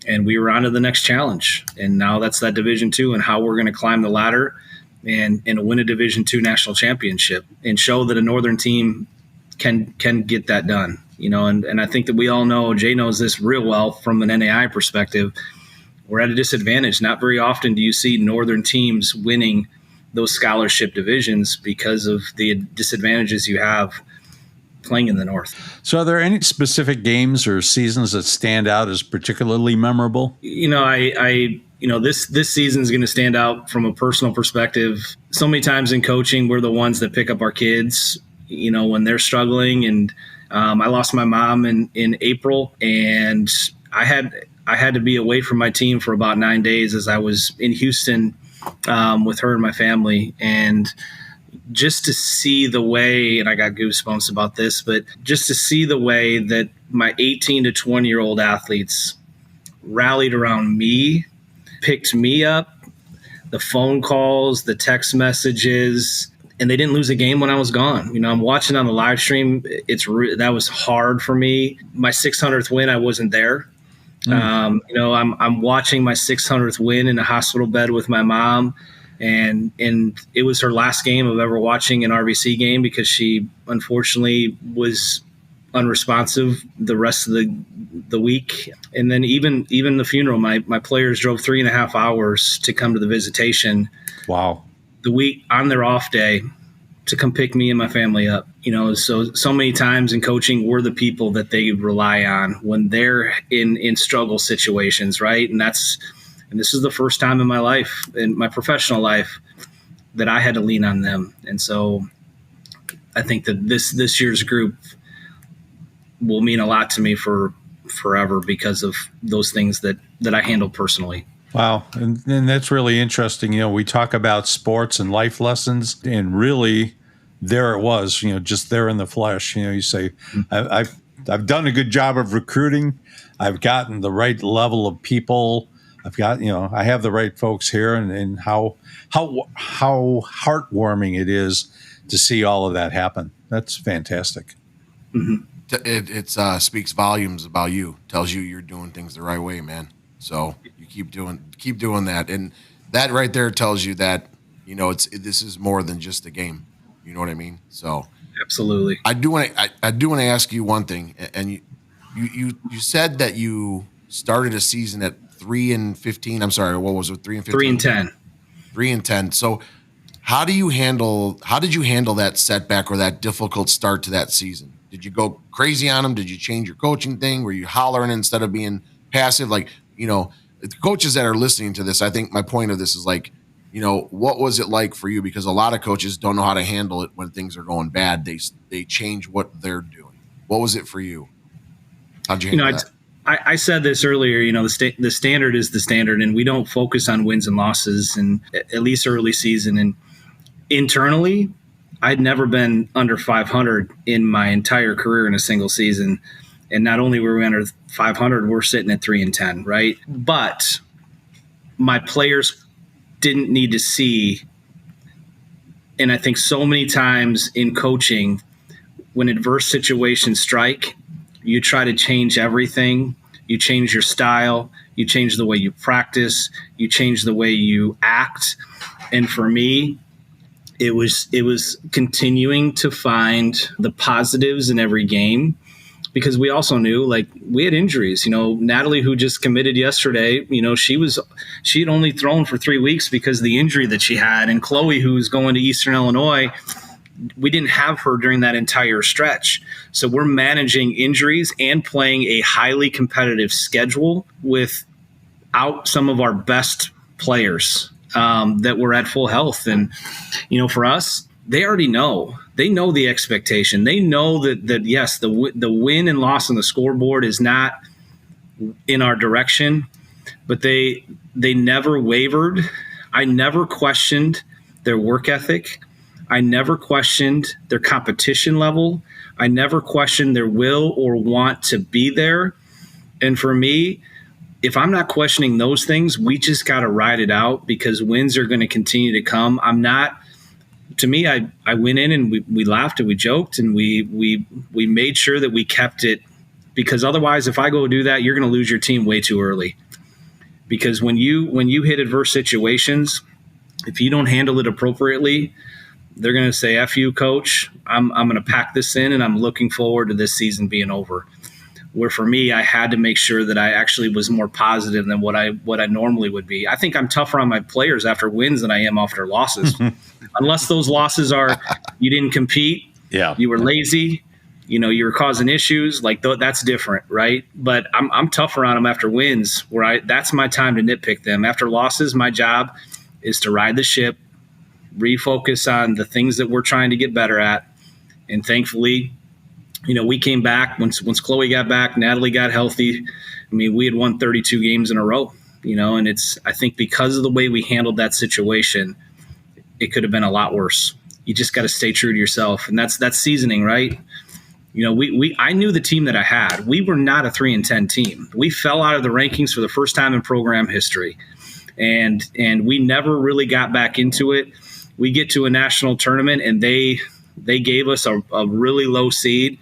and we were on to the next challenge. And now that's that Division II and how we're going to climb the ladder and win a Division II national championship and show that a Northern team can get that done. And I think that we all know, Jay knows this real well from an NAIA perspective, we're at a disadvantage. Not very often do you see Northern teams winning those scholarship divisions because of the disadvantages you have playing in the North. So are there any specific games or seasons that stand out as particularly memorable? This season is going to stand out from a personal perspective. So many times in coaching, we're the ones that pick up our kids, when they're struggling. And I lost my mom in April, and I had to be away from my team for about 9 days as I was in Houston with her and my family. And just to see the way, and I got goosebumps about this, but just to see the way that my 18 to 20-year-old athletes rallied around me, picked me up, the phone calls, the text messages, and they didn't lose a game when I was gone. I'm watching on the live stream. That was hard for me. My 600th win, I wasn't there. I'm watching my 600th win in a hospital bed with my mom, and it was her last game of ever watching an RBC game because she unfortunately was unresponsive the rest of the week. And then even the funeral, my players drove 3.5 hours to come to the visitation. Wow. The week on their off day to come pick me and my family up. So many times in coaching, we're the people that they rely on when they're in struggle situations, right? And this is the first time in my life, in my professional life, that I had to lean on them. And so I think that this year's group will mean a lot to me for forever because of those things that I handled personally. Wow. And that's really interesting. We talk about sports and life lessons, and really there it was, just there in the flesh. You say, I've done a good job of recruiting. I've gotten the right level of people. I've got, I have the right folks here, and how heartwarming it is to see all of that happen. That's fantastic. Mm-hmm. It speaks volumes about you, tells you you're doing things the right way, man. So you keep doing that. And that right there tells you that, this is more than just a game. You know what I mean? So absolutely. I do want to ask you one thing. And you said that you started a season at 3-15. I'm sorry. What was it? 3-15? 3-10. 3-10. So how did you handle that setback or that difficult start to that season? Did you go crazy on them? Did you change your coaching thing? Were you hollering instead of being passive? Like, the coaches that are listening to this, I think my point of this is like, what was it like for you? Because a lot of coaches don't know how to handle it when things are going bad. They change what they're doing. What was it for you? How'd you handle that? I said this earlier, the standard is the standard, and we don't focus on wins and losses, and at least early season. And internally, I'd never been under 500 in my entire career in a single season. And not only were we under 500, we're sitting at 3-10, right? But my players didn't need to see, and I think so many times in coaching, when adverse situations strike, you try to change everything. You change your style, you change the way you practice, you change the way you act. And for me, it was continuing to find the positives in every game, because we also knew, like, we had injuries. Natalie, who just committed yesterday, she had only thrown for 3 weeks because of the injury that she had. And Chloe, who's going to Eastern Illinois, we didn't have her during that entire stretch. So we're managing injuries and playing a highly competitive schedule without some of our best players that were at full health. And, for us, they already know. They know the expectation. They know that yes, the win and loss on the scoreboard is not in our direction, but they never wavered. I never questioned their work ethic. I never questioned their competition level. I never questioned their will or want to be there. And for me, if I'm not questioning those things, we just got to ride it out, because wins are going to continue to come. To me, I went in and we laughed and we joked and we made sure that we kept it, because otherwise, if I go do that, you're going to lose your team way too early. Because when you hit adverse situations, if you don't handle it appropriately, they're going to say, F you, coach. I'm going to pack this in, and I'm looking forward to this season being over. Where for me, I had to make sure that I actually was more positive than what I normally would be. I think I'm tougher on my players after wins than I am after losses. Unless those losses are you didn't compete, you were lazy, you were causing issues, like that's different, right? But I'm tougher on them after wins, where that's my time to nitpick them. After losses, my job is to ride the ship, refocus on the things that we're trying to get better at. And thankfully, we came back once Chloe got back, Natalie got healthy. I mean, we had won 32 games in a row, and I think because of the way we handled that situation, it could have been a lot worse. You just got to stay true to yourself. And that's seasoning, right? I knew the team that I had. We were not a 3-10 team. We fell out of the rankings for the first time in program history. And we never really got back into it. We get to a national tournament and they gave us a really low seed.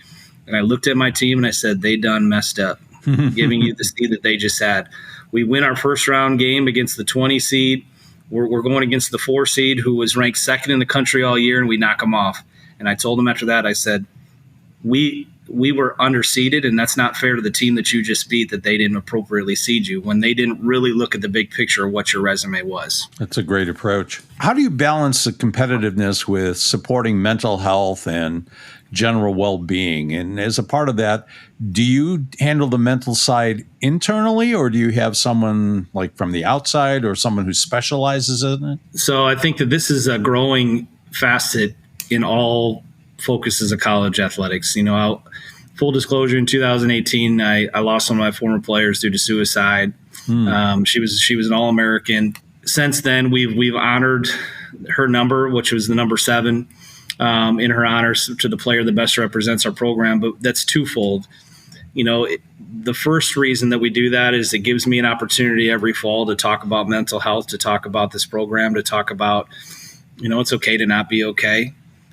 And I looked at my team and I said, they done messed up, giving you the seed that they just had. We win our first round game against the 20 seed. We're going against the 4 seed, who was ranked second in the country all year, and we knock them off. And I told them after that, I said, we were underseeded, and that's not fair to the team that you just beat, that they didn't appropriately seed you when they didn't really look at the big picture of what your resume was. That's a great approach. How do you balance the competitiveness with supporting mental health and general well-being? And as a part of that, do you handle the mental side internally, or do you have someone like from the outside or someone who specializes in it? So I think that this is a growing facet in all focuses of college athletics. Full disclosure, in 2018, I lost one of my former players due to suicide. She was an All-American. Since then, we've honored her number, which was the number 7, in her honors to the player that best represents our program. But that's twofold. The first reason that we do that is it gives me an opportunity every fall to talk about mental health, to talk about this program, to talk about, it's okay to not be okay.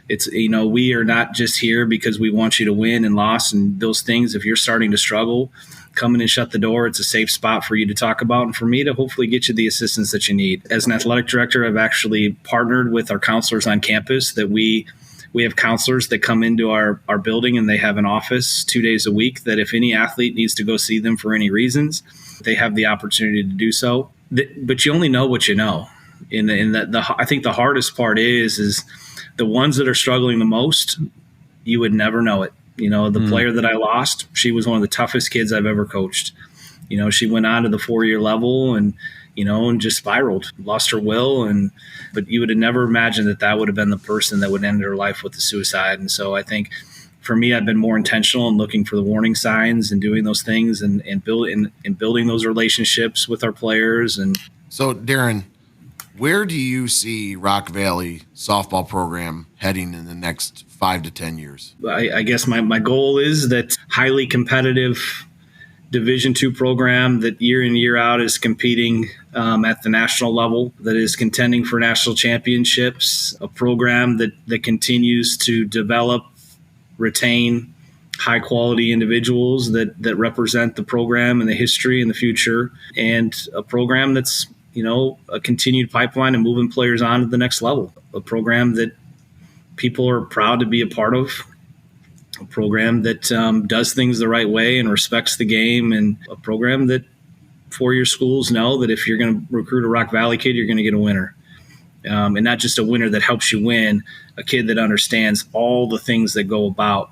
It's, we are not just here because we want you to win and loss and those things. If you're starting to struggle, come in and shut the door. It's a safe spot for you to talk about and for me to hopefully get you the assistance that you need. As an athletic director, I've actually partnered with our counselors on campus that we have counselors that come into our building, and they have an office 2 days a week that if any athlete needs to go see them for any reasons, they have the opportunity to do so. But you only know what you know. I think the hardest part is the ones that are struggling the most, you would never know it. The player that I lost, she was one of the toughest kids I've ever coached. She went on to the 4-year level and just spiraled, lost her will. But you would have never imagined that would have been the person that would end her life with the suicide. And so I think for me, I've been more intentional in looking for the warning signs and doing those things and building those relationships with our players. And so, Darin, Where do you see Rock Valley softball program heading in the next 5 to 10 years? I guess my goal is that highly competitive Division II program that year in, year out is competing at the national level, that is contending for national championships, a program that continues to develop, retain high-quality individuals that represent the program and the history and the future, and a program that's, a continued pipeline and moving players on to the next level, a program that people are proud to be a part of, a program that does things the right way and respects the game, and a program that four-year schools know that if you're going to recruit a Rock Valley kid, you're going to get a winner. And not just a winner that helps you win, a kid that understands all the things that go about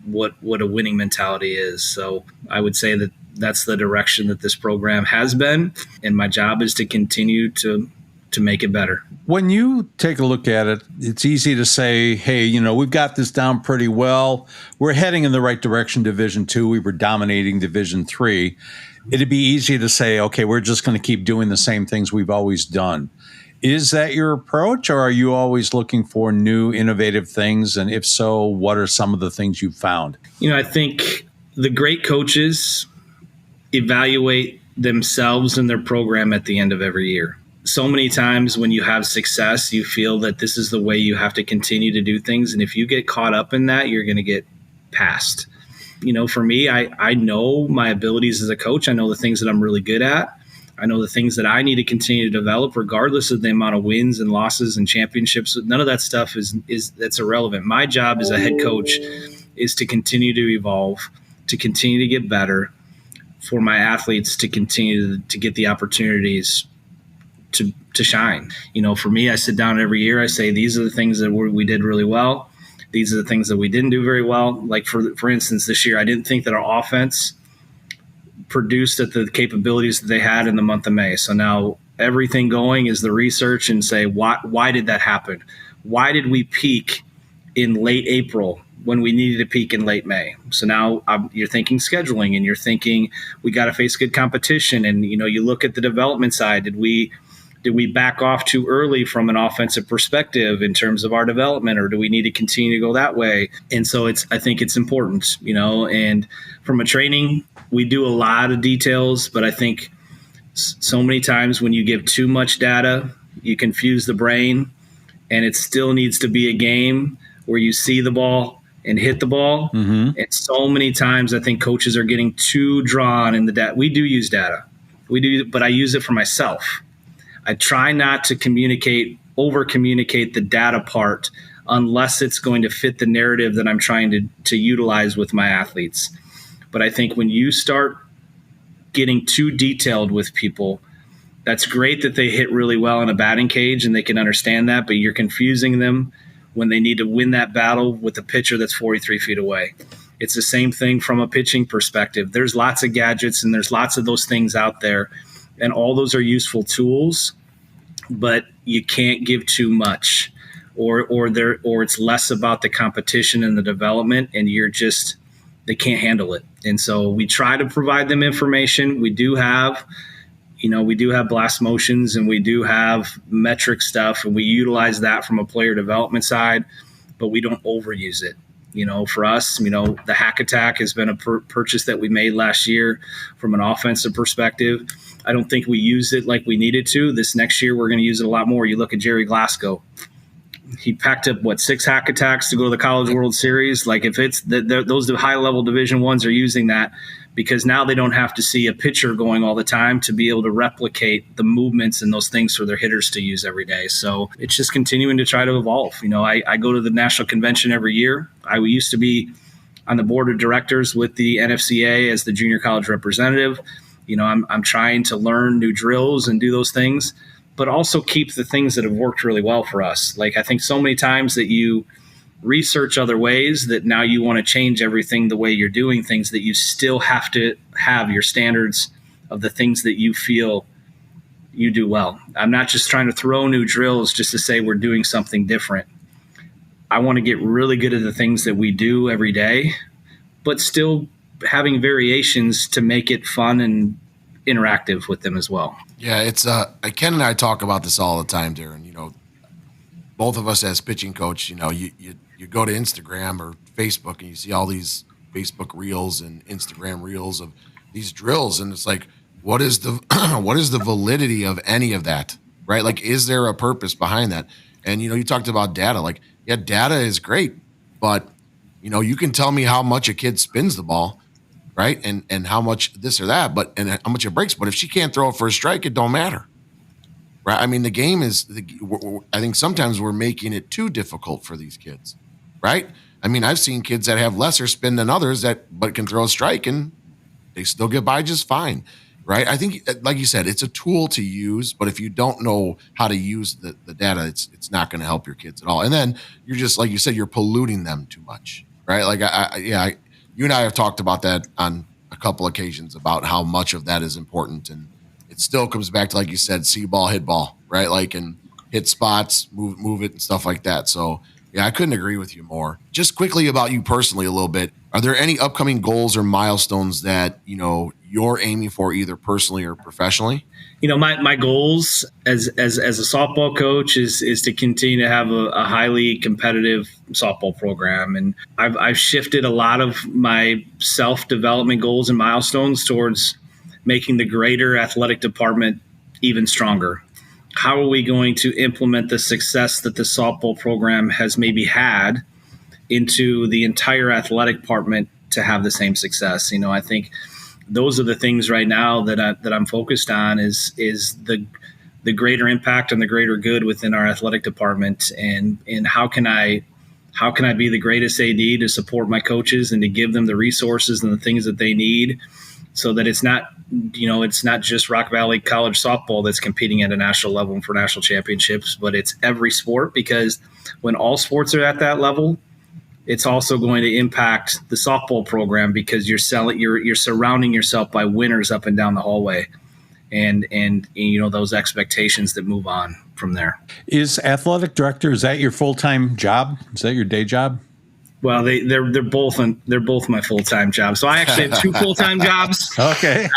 what a winning mentality is. So I would say that that's the direction that this program has been, and my job is to continue to make it better. When you take a look at it, it's easy to say, hey, we've got this down pretty well. We're heading in the right direction, Division II. We were dominating Division III. It'd be easy to say, okay, we're just going to keep doing the same things we've always done. Is that your approach, or are you always looking for new, innovative things? And if so, what are some of the things you've found? I think the great coaches evaluate themselves and their program at the end of every year. So many times when you have success, you feel that this is the way you have to continue to do things. And if you get caught up in that, you're going to get passed. For me, I know my abilities as a coach. I know the things that I'm really good at. I know the things that I need to continue to develop, regardless of the amount of wins and losses and championships. None of that stuff that's irrelevant. My job as a head coach is to continue to evolve, to continue to get better, for my athletes to continue to get the opportunities to shine. For me, I sit down every year. I say, these are the things that we did really well. These are the things that we didn't do very well. Like for instance, this year, I didn't think that our offense produced at the capabilities that they had in the month of May. So now everything going is the research and say, why did that happen? Why did we peak in late April when we needed to peak in late May? So now you're thinking scheduling, and you're thinking we got to face good competition. And, you look at the development side. Did we back off too early from an offensive perspective in terms of our development, or do we need to continue to go that way? And so I think it's important, and from a training, we do a lot of details, but I think so many times when you give too much data, you confuse the brain, and it still needs to be a game where you see the ball and hit the ball. Mm-hmm. And so many times I think coaches are getting too drawn in the data. We do use data. We do, but I use it for myself. I try not to over-communicate the data part unless it's going to fit the narrative that I'm trying to utilize with my athletes. But I think when you start getting too detailed with people, that's great that they hit really well in a batting cage and they can understand that, but you're confusing them when they need to win that battle with a pitcher that's 43 feet away. It's the same thing from a pitching perspective. There's lots of gadgets and there's lots of those things out there, and all those are useful tools, but you can't give too much, or it's less about the competition and the development, and they can't handle it. And so we try to provide them information. We do have blast motions, and we do have metric stuff, and we utilize that from a player development side, but we don't overuse it. For us, the hack attack has been a purchase that we made last year from an offensive perspective. I don't think we used it like we needed to. This next year, we're going to use it a lot more. You look at Jerry Glasgow. He packed up 6 hack attacks to go to the College World Series. Like, if it's those high level Division I's are using that because now they don't have to see a pitcher going all the time to be able to replicate the movements and those things for their hitters to use every day. So it's just continuing to try to evolve. I go to the national convention every year. I used to be on the board of directors with the NFCA as the junior college representative. I'm trying to learn new drills and do those things, but also keep the things that have worked really well for us. Like, I think so many times that you research other ways that now you want to change everything the way you're doing things, that you still have to have your standards of the things that you feel you do well. I'm not just trying to throw new drills just to say we're doing something different. I want to get really good at the things that we do every day, but still having variations to make it fun and interactive with them as well. Yeah, it's Ken and I talk about this all the time, Darin. Both of us as pitching coach, you go to Instagram or Facebook and you see all these Facebook reels and Instagram reels of these drills, and it's like, what is the what is the validity of any of that, right? Like, is there a purpose behind that? And you talked about data. Like, yeah, data is great, but you can tell me how much a kid spins the ball, right? And how much this or that, and how much it breaks. But if she can't throw it for a strike, it don't matter. Right. I mean, the game is, I think sometimes we're making it too difficult for these kids. Right. I mean, I've seen kids that have lesser spin than others but can throw a strike and they still get by just fine. Right. I think, like you said, it's a tool to use, but if you don't know how to use the data, it's not going to help your kids at all. And then you're just, like you said, you're polluting them too much. Right. Like, you and I have talked about that on a couple occasions about how much of that is important. And it still comes back to, like you said, see ball, hit ball, right? Like, and hit spots, move it and stuff like that. So yeah, I couldn't agree with you more. Just quickly about you personally a little bit. Are there any upcoming goals or milestones that, you're aiming for either personally or professionally? My goals as a softball coach is to continue to have a highly competitive softball program. And I've shifted a lot of my self-development goals and milestones towards making the greater athletic department even stronger. How are we going to implement the success that the softball program has maybe had into the entire athletic department to have the same success? I think those are the things right now that I'm focused on is the greater impact and the greater good within our athletic department, and how can I be the greatest AD to support my coaches and to give them the resources and the things that they need, so that it's not just Rock Valley College softball that's competing at a national level and for national championships, but it's every sport, because when all sports are at that level, it's also going to impact the softball program, because you're surrounding yourself by winners up and down the hallway, and those expectations that move on from there. Is athletic director, is that your full-time job? Is that your day job? Well, they're both my full-time jobs. So I actually have two full-time jobs. Okay.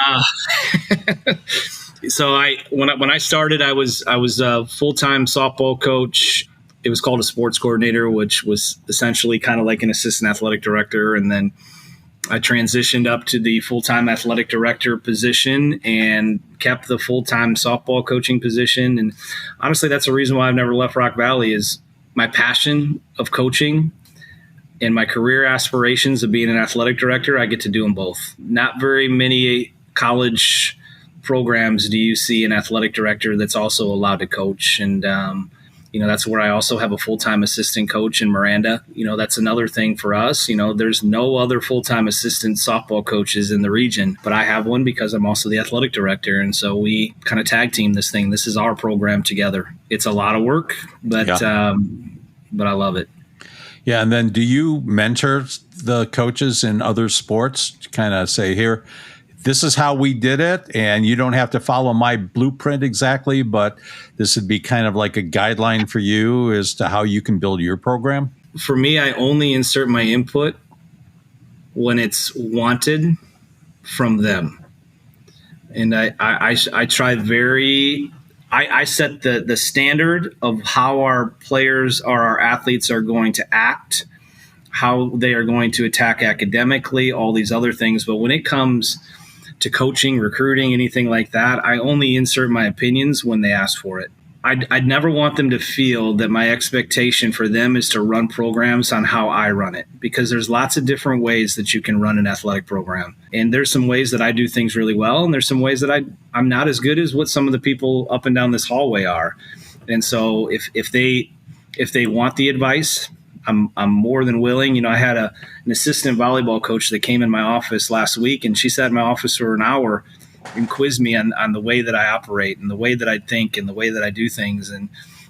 So when I started, I was a full-time softball coach. It was called a sports coordinator, which was essentially kind of like an assistant athletic director. And then I transitioned up to the full-time athletic director position and kept the full-time softball coaching position. And honestly, that's the reason why I've never left Rock Valley, is my passion of coaching and my career aspirations of being an athletic director. I get to do them both. Not very many college programs do you see an athletic director that's also allowed to coach. And, that's where I also have a full-time assistant coach in Miranda. That's another thing for us. There's no other full-time assistant softball coaches in the region, but I have one because I'm also the athletic director. And so we kind of tag team this thing. This is our program together. It's a lot of work, but I love it. Yeah. And then do you mentor the coaches in other sports to kind of say, here, this is how we did it, and you don't have to follow my blueprint exactly, but this would be kind of like a guideline for you as to how you can build your program? For me, I only insert my input when it's wanted from them. And I try I set the standard of how our players or our athletes are going to act, how they are going to attack academically, all these other things. But when it comes to coaching, recruiting, anything like that, I only insert my opinions when they ask for it. I'd never want them to feel that my expectation for them is to run programs on how I run it, because there's lots of different ways that you can run an athletic program. And there's some ways that I do things really well, and there's some ways that I'm not as good as what some of the people up and down this hallway are. And so if they want the advice, I'm more than willing. I had an assistant volleyball coach that came in my office last week, and she sat in my office for an hour and quizzed me on the way that I operate and the way that I think and the way that I do things. And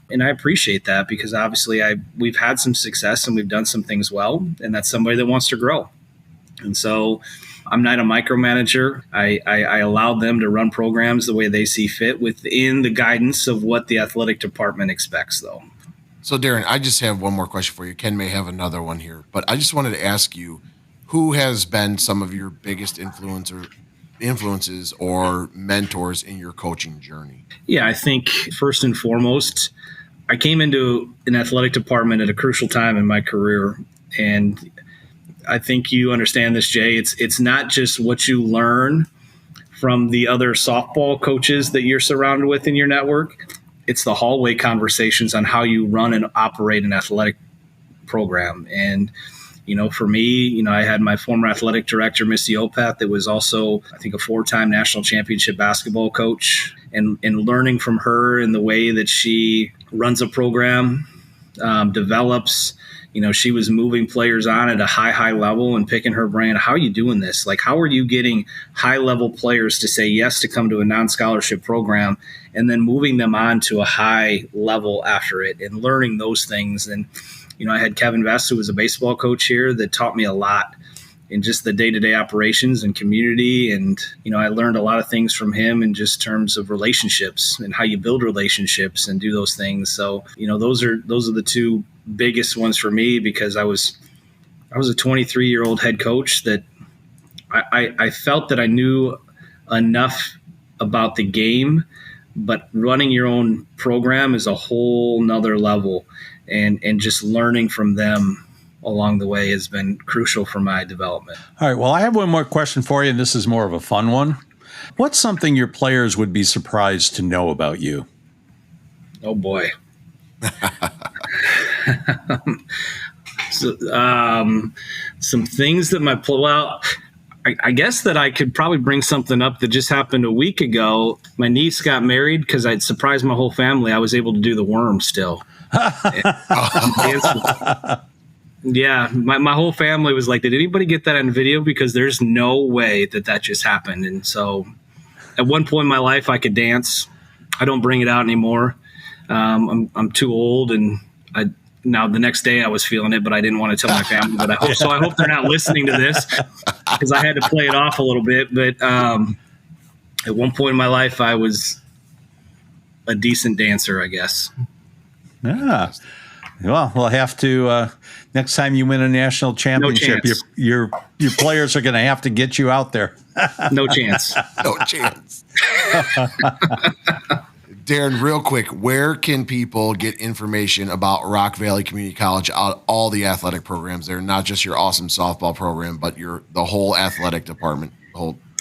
I appreciate that, because obviously we've had some success and we've done some things well, and that's somebody that wants to grow. And so I'm not a micromanager. I allow them to run programs the way they see fit within the guidance of what the athletic department expects, though. So, Darin, I just have one more question for you. Ken may have another one here, but I just wanted to ask you, who has been some of your biggest influence influences or mentors in your coaching journey? Yeah, I think first and foremost, I came into an athletic department at a crucial time in my career. And I think you understand this, Jay. It's not just what you learn from the other softball coaches that you're surrounded with in your network. It's the hallway conversations on how you run and operate an athletic program. And, for me, I had my former athletic director, Missy Opath, that was also, I think, a 4-time national championship basketball coach. And learning from her in the way that she runs a program, develops, she was moving players on at a high level and picking her brain. How are you doing this? Like, how are you getting high-level players to say yes to come to a non-scholarship program and then moving them on to a high level after it and learning those things? And, I had Kevin Vest, who was a baseball coach here, that taught me a lot in just the day-to-day operations and community. And, I learned a lot of things from him in just terms of relationships and how you build relationships and do those things. So, those are the two biggest ones for me, because I was a 23-year-old head coach that I felt that I knew enough about the game, but running your own program is a whole nother level, and just learning from them along the way has been crucial for my development. All right. Well, I have one more question for you, and this is more of a fun one. What's something your players would be surprised to know about you? Oh, boy. So, some things that I guess that I could probably bring something up that just happened a week ago. My niece got married because I'd surprised my whole family. I was able to do the worm still. Yeah, my whole family was like, did anybody get that on video? Because there's no way that just happened. And so at one point in my life, I could dance. I don't bring it out anymore. I'm too old, and now the next day I was feeling it, but I didn't want to tell my family. But I hope they're not listening to this, because I had to play it off a little bit. But at one point in my life, I was a decent dancer, I guess. Yeah. Well, we'll have to next time you win a national championship, your players are going to have to get you out there. No chance. No chance. Darin, real quick, where can people get information about Rock Valley Community College, all the athletic programs there, not just your awesome softball program, but the whole athletic department?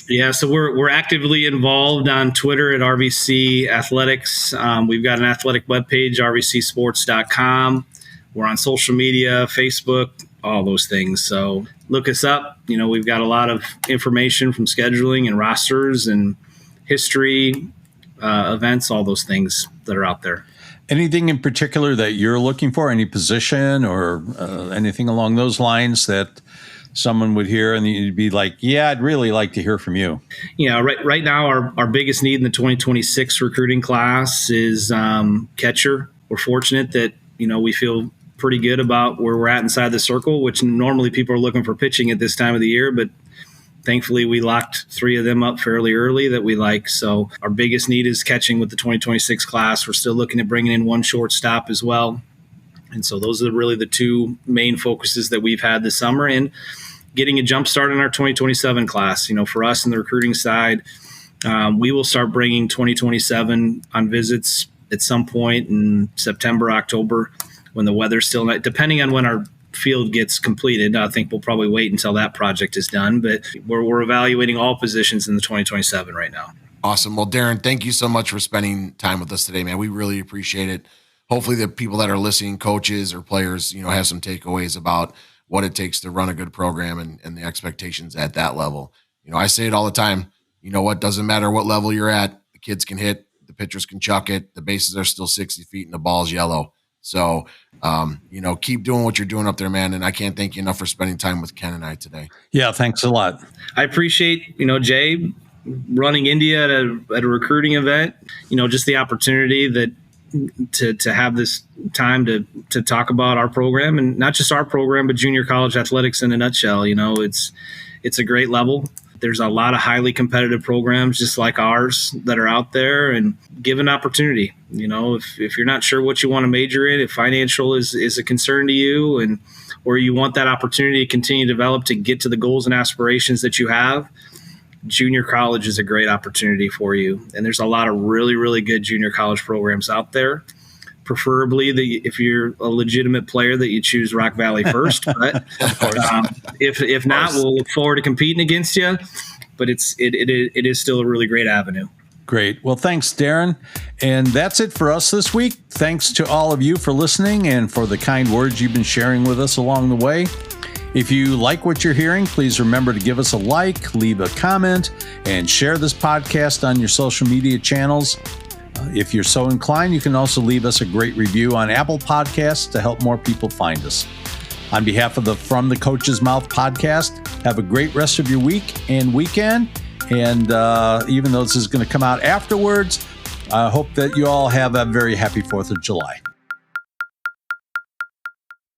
Yeah, so we're actively involved on Twitter at RVC Athletics. We've got an athletic webpage, rvcsports.com. We're on social media, Facebook, all those things. So look us up. We've got a lot of information from scheduling and rosters and history, events, all those things that are out there. Anything in particular that you're looking for, any position or anything along those lines that someone would hear and you'd be like, yeah, I'd really like to hear from you? Yeah, right now our biggest need in the 2026 recruiting class is catcher. We're fortunate that, we feel pretty good about where we're at inside the circle, which normally people are looking for pitching at this time of the year, but thankfully we locked 3 of them up fairly early that we like. So our biggest need is catching with the 2026 class. We're still looking at bringing in one shortstop as well. And so those are really the 2 main focuses that we've had this summer, and getting a jump start in our 2027 class. For us in the recruiting side, we will start bringing 2027 on visits at some point in September, October, when the weather's still not, depending on when our field gets completed. I think we'll probably wait until that project is done, but we're evaluating all positions in the 2027 right now. Awesome. Well, Darin, thank you so much for spending time with us today, man. We really appreciate it. Hopefully the people that are listening, coaches or players, have some takeaways about what it takes to run a good program and the expectations at that level. I say it all the time. What doesn't matter what level you're at. The kids can hit, the pitchers can chuck it. The bases are still 60 feet and the ball's yellow. So, keep doing what you're doing up there, man. And I can't thank you enough for spending time with Ken and I today. Yeah, thanks a lot. I appreciate, Jay, running India at a recruiting event, just the opportunity that to have this time to talk about our program, and not just our program, but junior college athletics in a nutshell. It's a great level. There's a lot of highly competitive programs just like ours that are out there, and give an opportunity. If you're not sure what you want to major in, if financial is a concern to you, or you want that opportunity to continue to develop to get to the goals and aspirations that you have, junior college is a great opportunity for you. And there's a lot of really, really good junior college programs out there. Preferably, if you're a legitimate player, that you choose Rock Valley first. But if not, we'll look forward to competing against you. But it is still a really great avenue. Great. Well, thanks, Darin. And that's it for us this week. Thanks to all of you for listening and for the kind words you've been sharing with us along the way. If you like what you're hearing, please remember to give us a like, leave a comment, and share this podcast on your social media channels. If you're so inclined, you can also leave us a great review on Apple Podcasts to help more people find us. On behalf of the From the Coach's Mouth podcast, have a great rest of your week and weekend. And even though this is going to come out afterwards, I hope that you all have a very happy 4th of July.